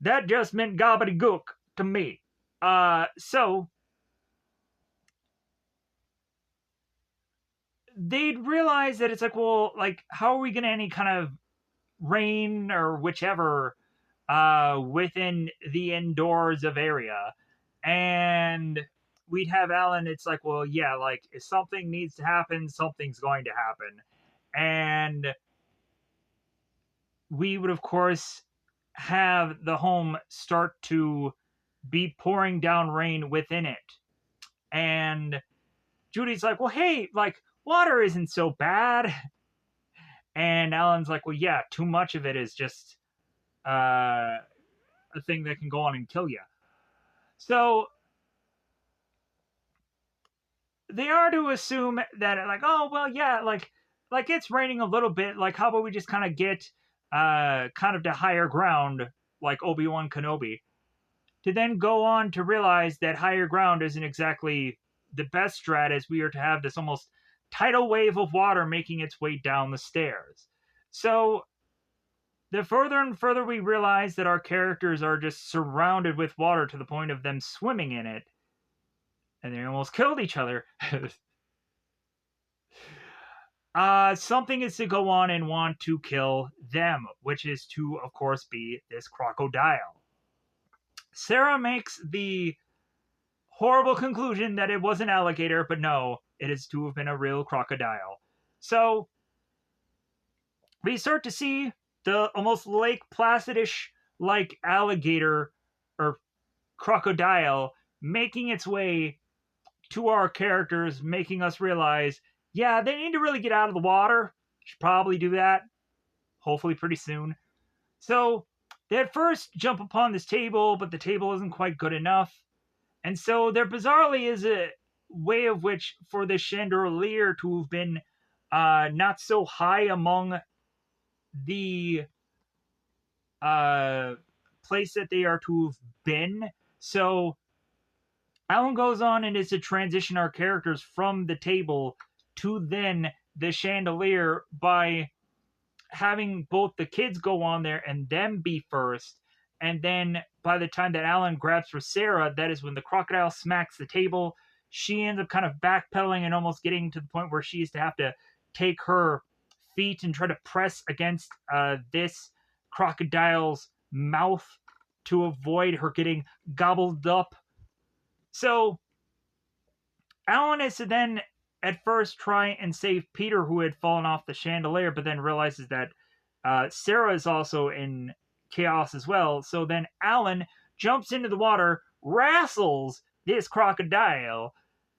That just meant gobbledygook to me. So they'd realize that it's like, well, like, how are we gonna any kind of rain or whichever within the indoors of area? And we'd have Alan, it's like, well, yeah, like if something needs to happen, something's going to happen. And we would, of course, have the home start to be pouring down rain within it. And Judy's like, well, hey, like, water isn't so bad. And Alan's like, well, yeah, too much of it is just a thing that can go on and kill you. So they are to assume that, like, oh, well, yeah, like it's raining a little bit. Like, how about we just kind of get kind of to higher ground, like Obi-Wan Kenobi, to then go on to realize that higher ground isn't exactly the best strat, as we are to have this almost tidal wave of water making its way down the stairs. So the further and further we realize that our characters are just surrounded with water to the point of them swimming in it, and they almost killed each other. Something is to go on and want to kill them, which is to, of course, be this crocodile. Sarah makes the horrible conclusion that it was an alligator, but no, it is to have been a real crocodile. So we start to see the almost Lake Placid-ish like alligator or crocodile making its way to our characters, making us realize, yeah, they need to really get out of the water. Should probably do that, hopefully pretty soon. So they at first jump upon this table, but the table isn't quite good enough. And so there bizarrely is a way of which for the chandelier to have been not so high among the place that they are to have been. So Alan goes on and is to transition our characters from the table to then the chandelier by having both the kids go on there and them be first. And then by the time that Alan grabs for Sarah, that is when the crocodile smacks the table. She ends up kind of backpedaling and almost getting to the point where she used to have to take her feet and try to press against this crocodile's mouth to avoid her getting gobbled up. So Alan is to then at first try and save Peter, who had fallen off the chandelier, but then realizes that Sarah is also in chaos as well. So then Alan jumps into the water, wrestles this crocodile,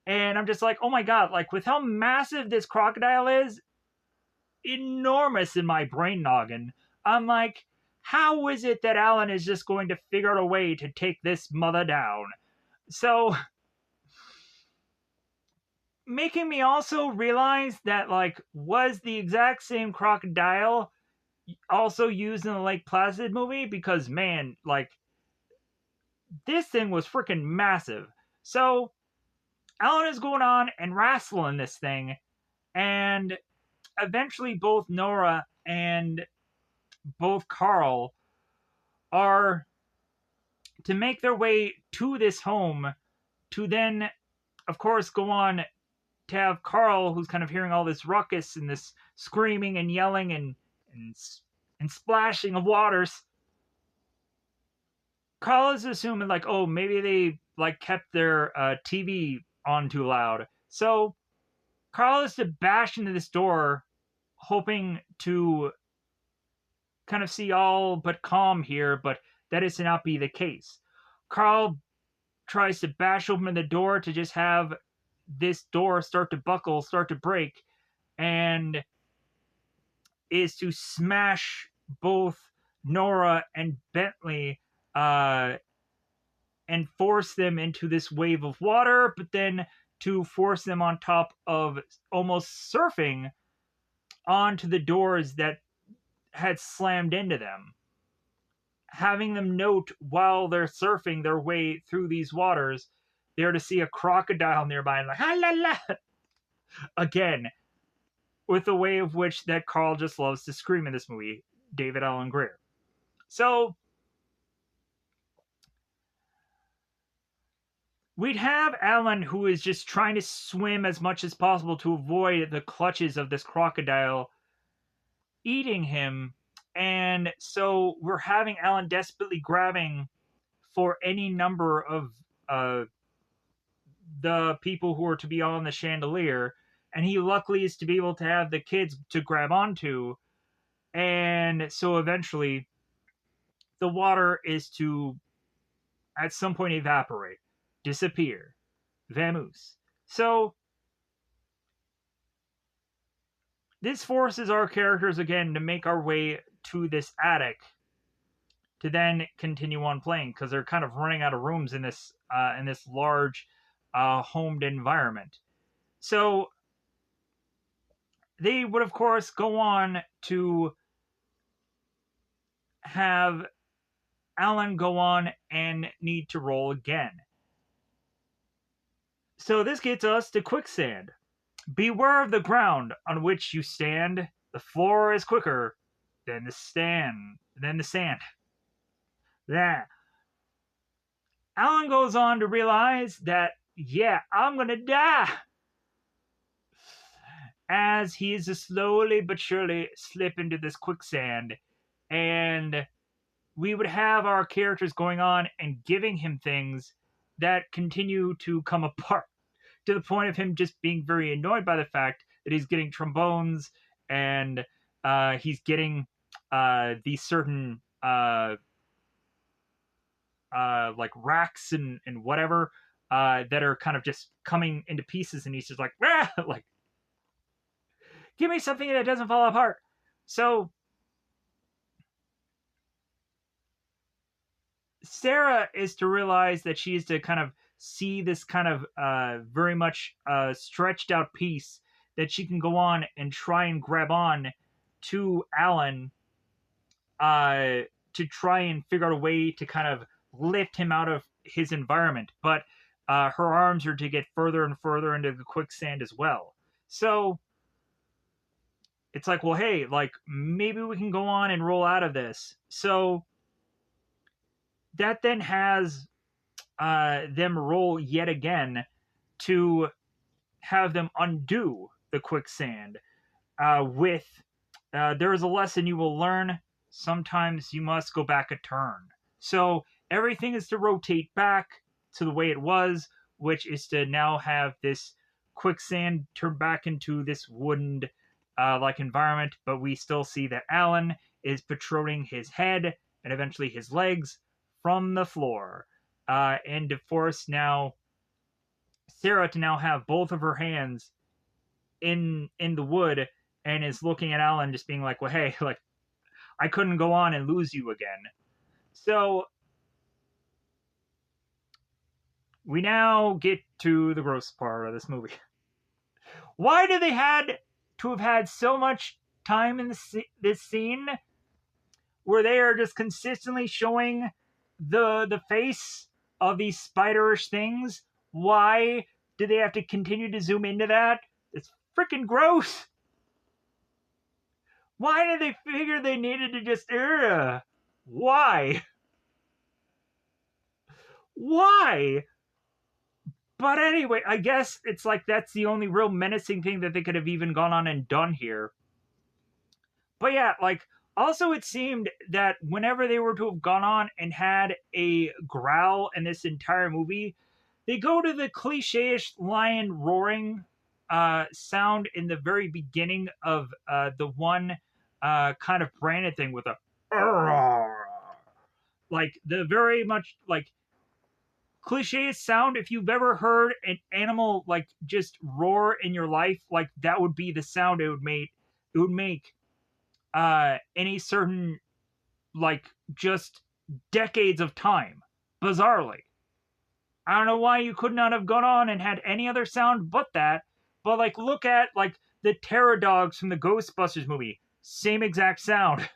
and I'm just like, oh my god, like with how massive this crocodile is, enormous in my brain noggin, I'm like, how is it that Alan is just going to figure out a way to take this mother down? So making me also realize that, like, was the exact same crocodile also used in the Lake Placid movie? Because, man, like, this thing was freaking massive. So Alan is going on and wrestling this thing, and eventually both Nora and both Carl are to make their way to this home to then, of course, go on to have Carl, who's kind of hearing all this ruckus and this screaming and yelling and splashing of waters. Carl is assuming, like, oh, maybe they like kept their TV on too loud. So Carl is to bash into this door, hoping to kind of see all but calm here, but that is to not be the case. Carl tries to bash open the door to just have this door start to buckle, start to break, and is to smash both Nora and Bentley and force them into this wave of water, but then to force them on top of almost surfing onto the doors that had slammed into them. Having them note while they're surfing their way through these waters, they're to see a crocodile nearby and like, ah la la! Again, with the way of which that Carl just loves to scream in this movie, David Alan Grier. So, we'd have Alan, who is just trying to swim as much as possible to avoid the clutches of this crocodile eating him. And so we're having Alan desperately grabbing for any number of the people who are to be on the chandelier. And he luckily is to be able to have the kids to grab onto. And so eventually the water is to, at some point, evaporate, disappear, vamoose. So this forces our characters again to make our way to this attic to then continue on playing because they're kind of running out of rooms in this large homed environment. So they would of course go on to have Alan go on and need to roll again. So this gets us to quicksand. Beware of the ground on which you stand. The floor is quicker than the sand. Yeah. Alan goes on to realize that, yeah, I'm gonna die. As he is to slowly but surely slip into this quicksand. And we would have our characters going on and giving him things that continue to come apart, to the point of him just being very annoyed by the fact that he's getting trombones and he's getting these certain like racks and whatever that are kind of just coming into pieces, and he's just like, ah! Like, give me something that doesn't fall apart. So Sarah is to realize that she is to kind of see this kind of very much stretched out piece that she can go on and try and grab on to Alan to try and figure out a way to kind of lift him out of his environment. But her arms are to get further and further into the quicksand as well. So it's like, well, hey, like maybe we can go on and roll out of this. So that then has them roll yet again to have them undo the quicksand with there is a lesson you will learn. Sometimes you must go back a turn. So everything is to rotate back to the way it was, which is to now have this quicksand turn back into this wooden like environment, but we still see that Alan is protruding his head and eventually his legs from the floor. And to force now Sarah to now have both of her hands in the wood and is looking at Alan just being like, well, hey, like, I couldn't go on and lose you again. So we now get to the gross part of this movie. Why do they had to have had so much time in this scene where they are just consistently showing the face of these spiderish things? Why do they have to continue to zoom into that? It's freaking gross. Why did they figure they needed to just why? Why? But anyway, I guess it's like that's the only real menacing thing that they could have even gone on and done here. But yeah, like, also it seemed that whenever they were to have gone on and had a growl in this entire movie, They go to the cliche-ish lion roaring sound in the very beginning of the one kind of branded thing with a like the very much like cliche sound. If you've ever heard an animal like just roar in your life, like that would be the sound it would make any certain like just decades of time, bizarrely. I don't know why you could not have gone on and had any other sound but that. But like, look at like the terror dogs from the Ghostbusters movie, same exact sound.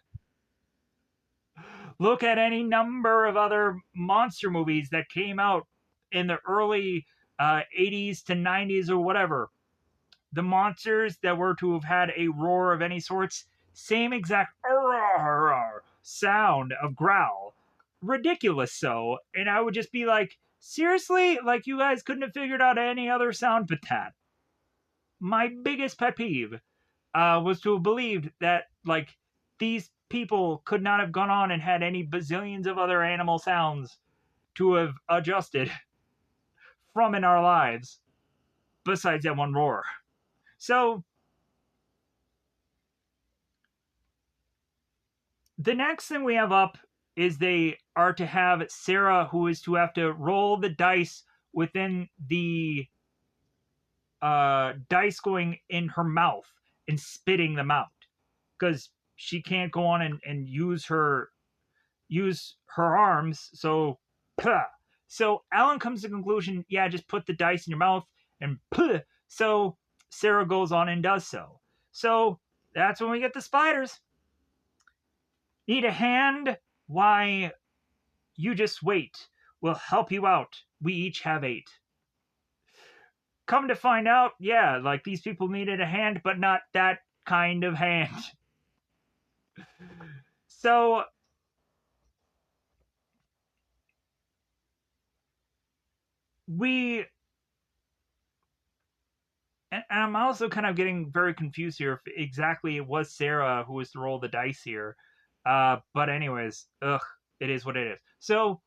Look at any number of other monster movies that came out in the early 80s to 90s or whatever. The monsters that were to have had a roar of any sorts, same exact sound of growl. Ridiculous so. And I would just be like, seriously? Like, you guys couldn't have figured out any other sound but that. My biggest pet peeve was to have believed that, like, these people could not have gone on and had any bazillions of other animal sounds to have adjusted from in our lives besides that one roar. So, the next thing we have up is they are to have Sarah, who is to have to roll the dice within the dice going in her mouth and spitting them out because she can't go on and use her arms. So, so Alan comes to the conclusion, yeah, just put the dice in your mouth and so Sarah goes on and does so. So that's when we get the spiders. Need a hand? Why, you just wait. We'll help you out. We each have 8. Come to find out, yeah, like these people needed a hand, but not that kind of hand. So, and I'm also kind of getting very confused here if exactly it was Sarah who was to roll the dice here. But anyways, it is what it is. So,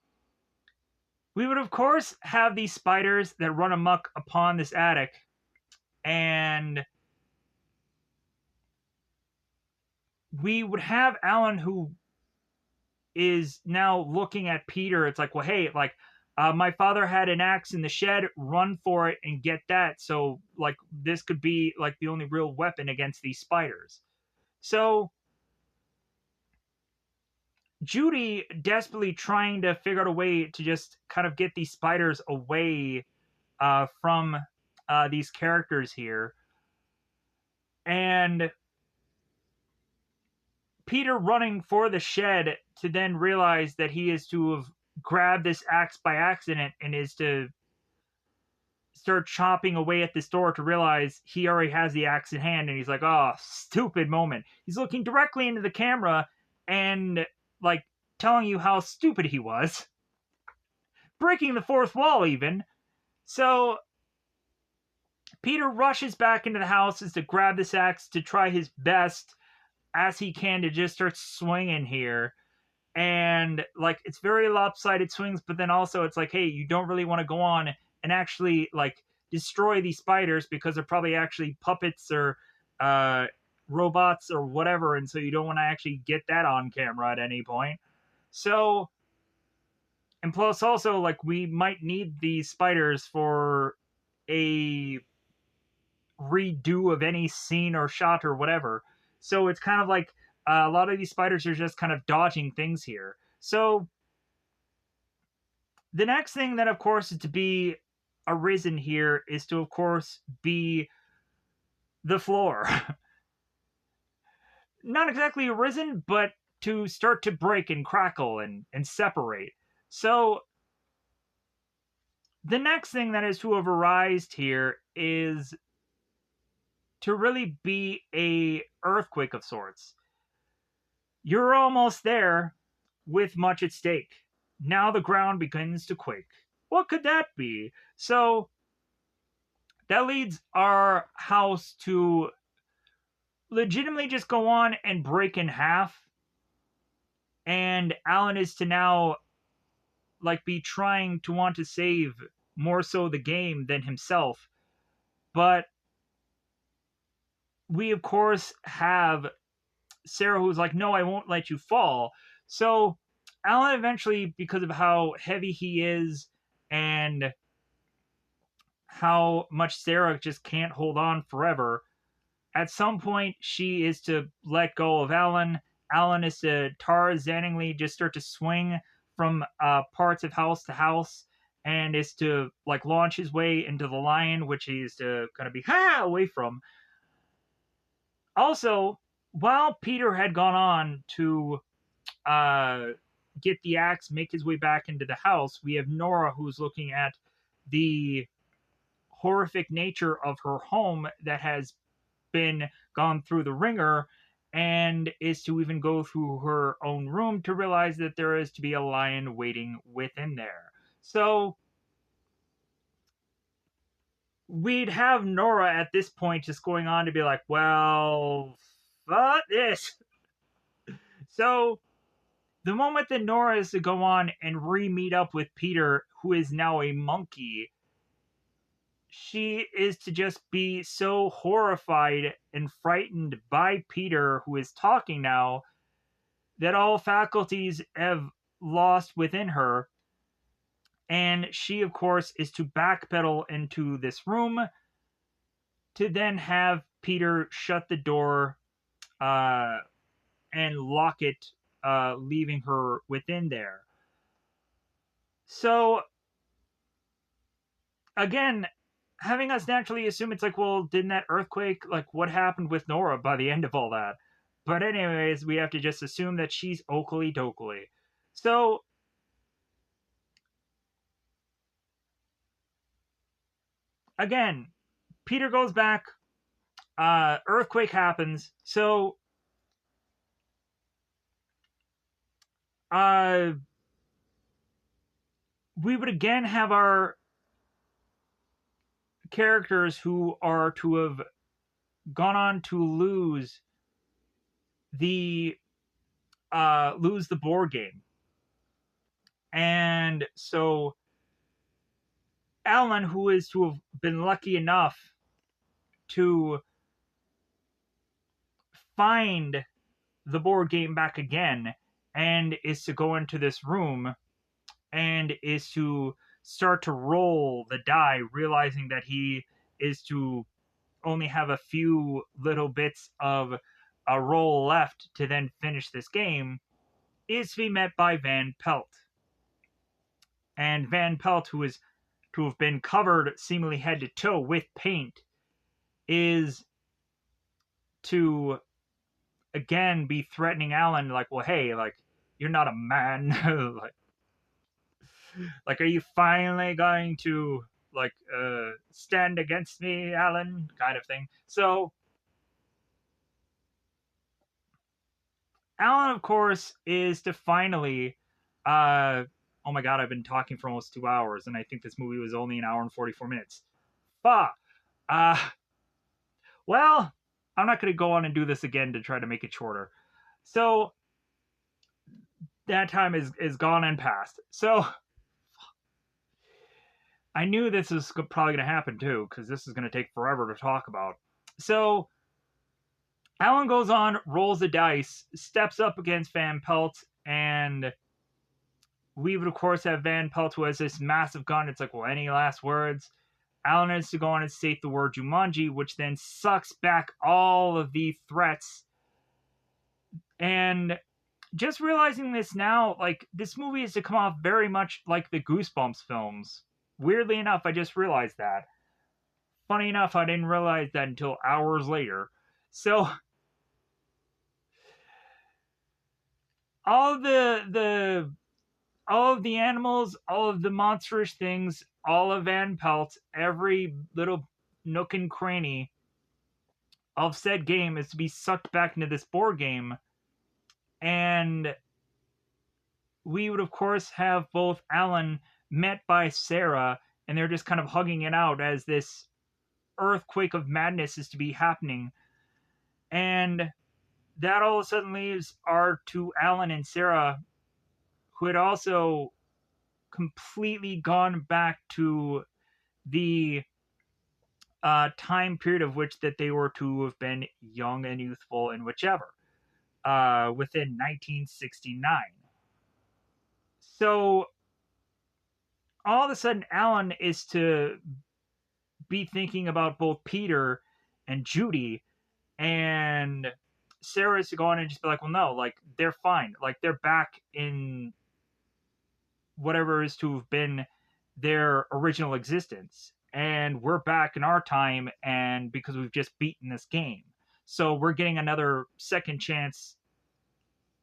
we would, of course, have these spiders that run amok upon this attic. And we would have Alan, who is now looking at Peter. It's like, well, hey, like, my father had an axe in the shed. Run for it and get that. So, like, this could be, like, the only real weapon against these spiders. So, Judy desperately trying to figure out a way to just kind of get these spiders away from these characters here. And Peter running for the shed to then realize that he is to have grabbed this axe by accident and is to start chopping away at this door to realize he already has the axe in hand. And he's like, oh, stupid moment. He's looking directly into the camera and like telling you how stupid he was, breaking the fourth wall even. So Peter rushes back into the house as to grab this axe to try his best as he can to just start swinging here. And like, it's very lopsided swings, but then also it's like, hey, you don't really want to go on and actually like destroy these spiders because they're probably actually puppets or robots or whatever, and so you don't want to actually get that on camera at any point. So, and plus also, like, we might need these spiders for a redo of any scene or shot or whatever. So it's kind of like a lot of these spiders are just kind of dodging things here. So the next thing that, of course, is to be arisen here is to, of course, be the floor. Not exactly arisen, but to start to break and crackle and separate. So the next thing that is to have arisen here is to really be a earthquake of sorts. You're almost there with much at stake. Now the ground begins to quake. What could that be? So that leads our house to legitimately just go on and break in half. And Alan is to now like be trying to want to save more so the game than himself. But we, of course, have Sarah who's like, no, I won't let you fall. So Alan eventually, because of how heavy he is and how much Sarah just can't hold on forever, at some point she is to let go of Alan. Alan is to Tarzaningly just start to swing from parts of house to house, and is to like launch his way into the lion, which he's to kind of be away from. Also, while Peter had gone on to uh, get the axe, make his way back into the house, we have Nora who's looking at the horrific nature of her home that has been gone through the ringer, and is to even go through her own room to realize that there is to be a lion waiting within there. So we'd have Nora at this point just going on to be like, well, fuck this. So the moment that Nora is to go on and re-meet up with Peter, who is now a monkey, she is to just be so horrified and frightened by Peter, who is talking now, that all faculties have lost within her. And she, of course, is to backpedal into this room to then have Peter shut the door and lock it, leaving her within there. So, again, having us naturally assume it's like, well, didn't that earthquake, like, what happened with Nora by the end of all that? But anyways, we have to just assume that she's Oakley Dokley. So, again, Peter goes back, earthquake happens, so we would again have our characters who are to have gone on to lose the board game. And so Alan, who is to have been lucky enough to find the board game back again, and is to go into this room and is to start to roll the die, realizing that he is to only have a few little bits of a roll left to then finish this game, is to be met by Van Pelt. And Van Pelt, who is to have been covered seemingly head to toe with paint, is to again be threatening Alan, like, well, hey, like, you're not a man. like, are you finally going to like stand against me, Alan? Kind of thing. So Alan, of course, is to finally oh my god, I've been talking for almost 2 hours, and I think this movie was only an hour and 44 minutes. Fuck. Uh well, I'm not gonna go on and do this again to try to make it shorter. So that time is gone and past. So I knew this was probably going to happen too, because this is going to take forever to talk about. So Alan goes on, rolls the dice, steps up against Van Pelt, and we would, of course, have Van Pelt, who has this massive gun. It's like, well, any last words? Alan has to go on and state the word Jumanji, which then sucks back all of the threats. And just realizing this now, like, this movie is to come off very much like the Goosebumps films. Weirdly enough, I just realized that. Funny enough, I didn't realize that until hours later. So, all of all of the animals, all of the monstrous things, all of Van Pelt, every little nook and cranny of said game is to be sucked back into this board game. And we would, of course, have both Alan met by Sarah, and they're just kind of hugging it out as this earthquake of madness is to be happening. And that all of a sudden leaves our two Alan and Sarah, who had also completely gone back to the time period of which that they were to have been young and youthful and whichever, within 1969. So all of a sudden, Alan is to be thinking about both Peter and Judy, and Sarah is to go on and just be like, well, no, like they're fine, like they're back in whatever is to have been their original existence, and we're back in our time, and because we've just beaten this game, so we're getting another second chance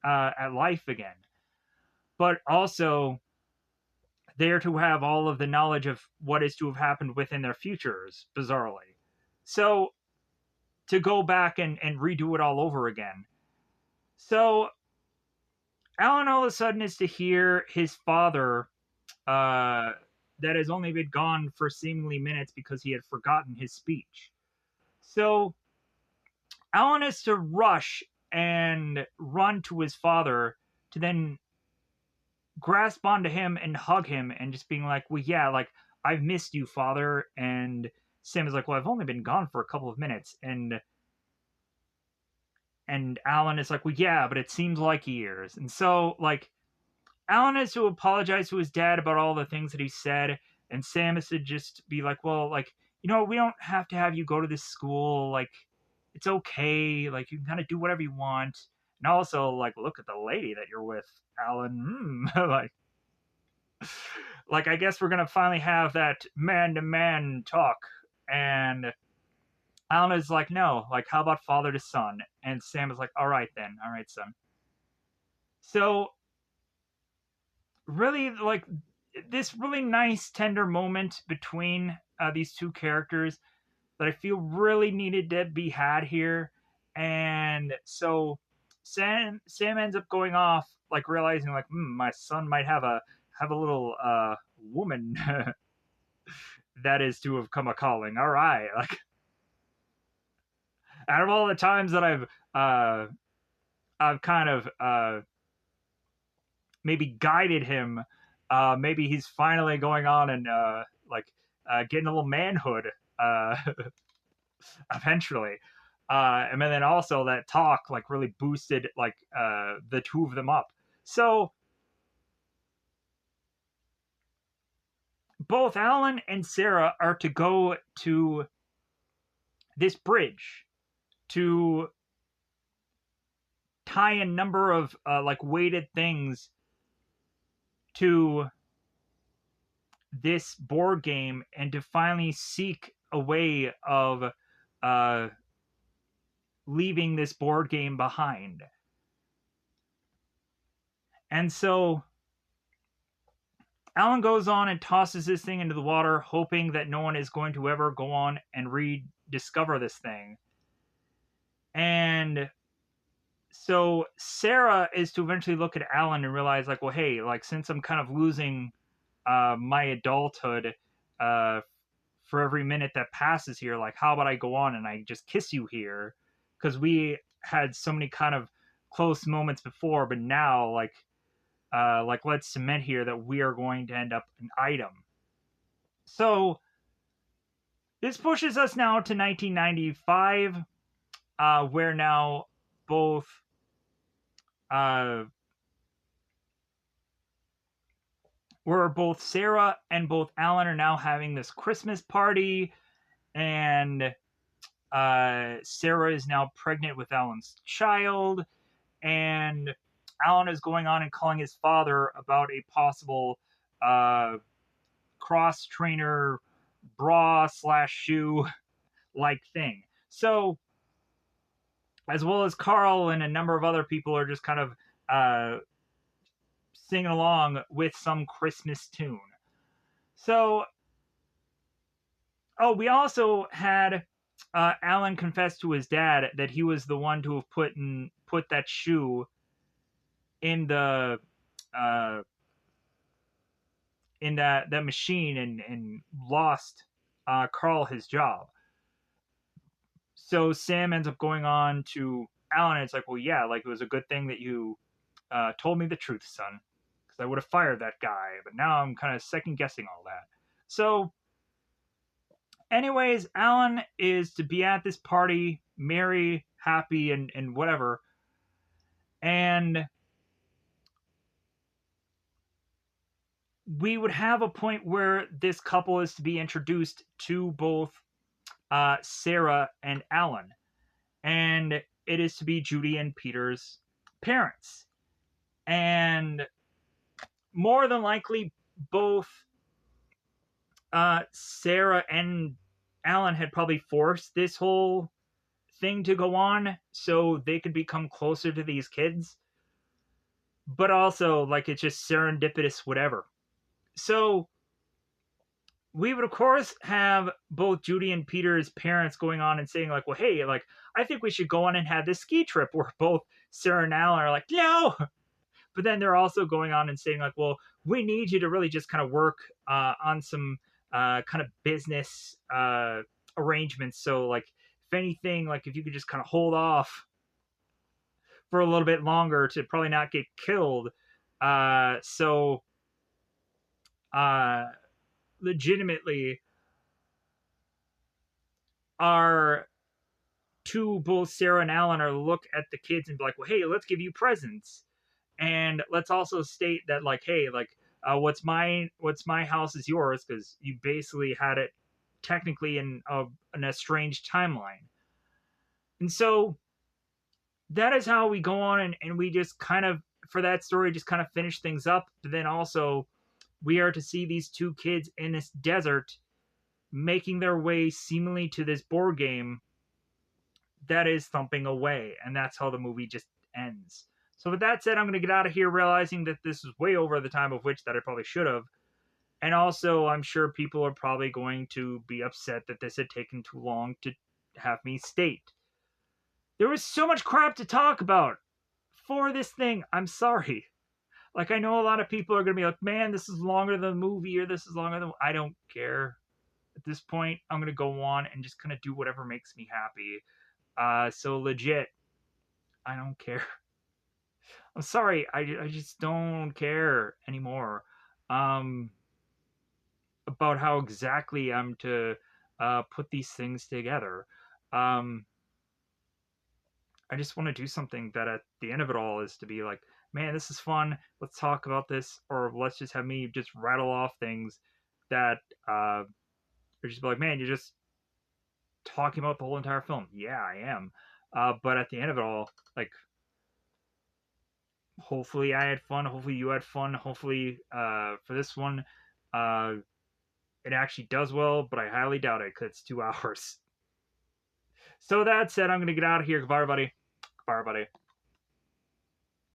at life again. But also, they're to have all of the knowledge of what is to have happened within their futures, bizarrely. So to go back and redo it all over again. So Alan all of a sudden is to hear his father, uh, that has only been gone for seemingly minutes because he had forgotten his speech. So Alan is to rush and run to his father to then grasp onto him and hug him and just being like, well, yeah, like, I've missed you, father. And Sam is like, well, I've only been gone for a couple of minutes. And Alan is like, well, yeah, but it seems like years. And so, like, Alan has to apologize to his dad about all the things that he said. And Sam is to just be like, well, like, we don't have to have you go to this school. Like, it's okay. Like, you can kind of do whatever you want. And also, like, look at the lady that you're with, Alan. Like, I guess we're gonna finally have that man-to-man talk. And Alan is like, no, like, how about father to son? And Sam is like, all right then, all right, son. So really, like, this really nice tender moment between these two characters that I feel really needed to be had here. And so Sam ends up going off, like, realizing like, my son might have a little woman that is to have come a calling. All right, like, out of all the times that I've kind of maybe guided him, maybe he's finally going on and like getting a little manhood uh, eventually. And then also that talk like really boosted like the two of them up. So both Alan and Sarah are to go to this bridge to tie a number of like weighted things to this board game and to finally seek a way of uh, leaving this board game behind. And so Alan goes on and tosses this thing into the water, hoping that no one is going to ever go on and rediscover this thing. And so Sarah is to eventually look at Alan and realize, like, well, hey, like, since I'm kind of losing my adulthood for every minute that passes here, like, how about I go on and I just kiss you here? Because we had so many kind of close moments before, but now, like, let's cement here that we are going to end up an item. So this pushes us now to 1995, where now both uh, where both Sarah and both Alan are now having this Christmas party, and Sarah is now pregnant with Alan's child, and Alan is going on and calling his father about a possible cross trainer bra slash shoe like thing. So, as well as Carl and a number of other people are just kind of singing along with some Christmas tune. So, oh, we also had Alan confess to his dad that he was the one to have put that shoe in the uh, in that machine and lost Carl his job. So Sam ends up going on to Alan, and it's like, well, yeah, like, it was a good thing that you told me the truth, son, because I would have fired that guy. But now I'm kind of second guessing all that. So, anyways, Alan is to be at this party, merry, happy, and whatever. And we would have a point where this couple is to be introduced to both Sarah and Alan. And it is to be Judy and Peter's parents. And more than likely, both Sarah and Alan had probably forced this whole thing to go on so they could become closer to these kids. But also, like, it's just serendipitous, whatever. So, we would, of course, have both Judy and Peter's parents going on and saying, like, well, hey, like, I think we should go on and have this ski trip where both Sarah and Alan are like, no. But then they're also going on and saying, like, well, we need you to really just kind of work on some kind of business arrangements. So, like, if anything, like, if you could just kind of hold off for a little bit longer to probably not get killed. So, legitimately, are to both Sarah and Alan are look at the kids and be like, well, hey, let's give you presents. And let's also state that, like, hey, like, what's my house is yours, because you basically had it technically in an estranged timeline. And so that is how we go on, and we just kind of, for that story, just kind of finish things up. But then also, we are to see these two kids in this desert making their way seemingly to this board game that is thumping away. And that's how the movie just ends. So with that said, I'm going to get out of here realizing that this is way over the time of which that I probably should have. And also, I'm sure people are probably going to be upset that this had taken too long to have me state. There was so much crap to talk about for this thing. I'm sorry. Like, I know a lot of people are going to be like, man, this is longer than the movie, or this is longer than... I don't care. At this point, I'm going to go on and just kind of do whatever makes me happy. So legit, I don't care. I'm sorry, I just don't care anymore about how exactly I'm to put these things together. I just want to do something that at the end of it all is to be like, man, this is fun. Let's talk about this, or let's just have me just rattle off things that are just like, man, you're just talking about the whole entire film. Yeah, I am. But at the end of it all, like, hopefully I had fun. Hopefully you had fun. Hopefully for this one, it actually does well, but I highly doubt it because it's 2 hours. So that said, I'm going to get out of here. Goodbye, everybody. Goodbye, everybody.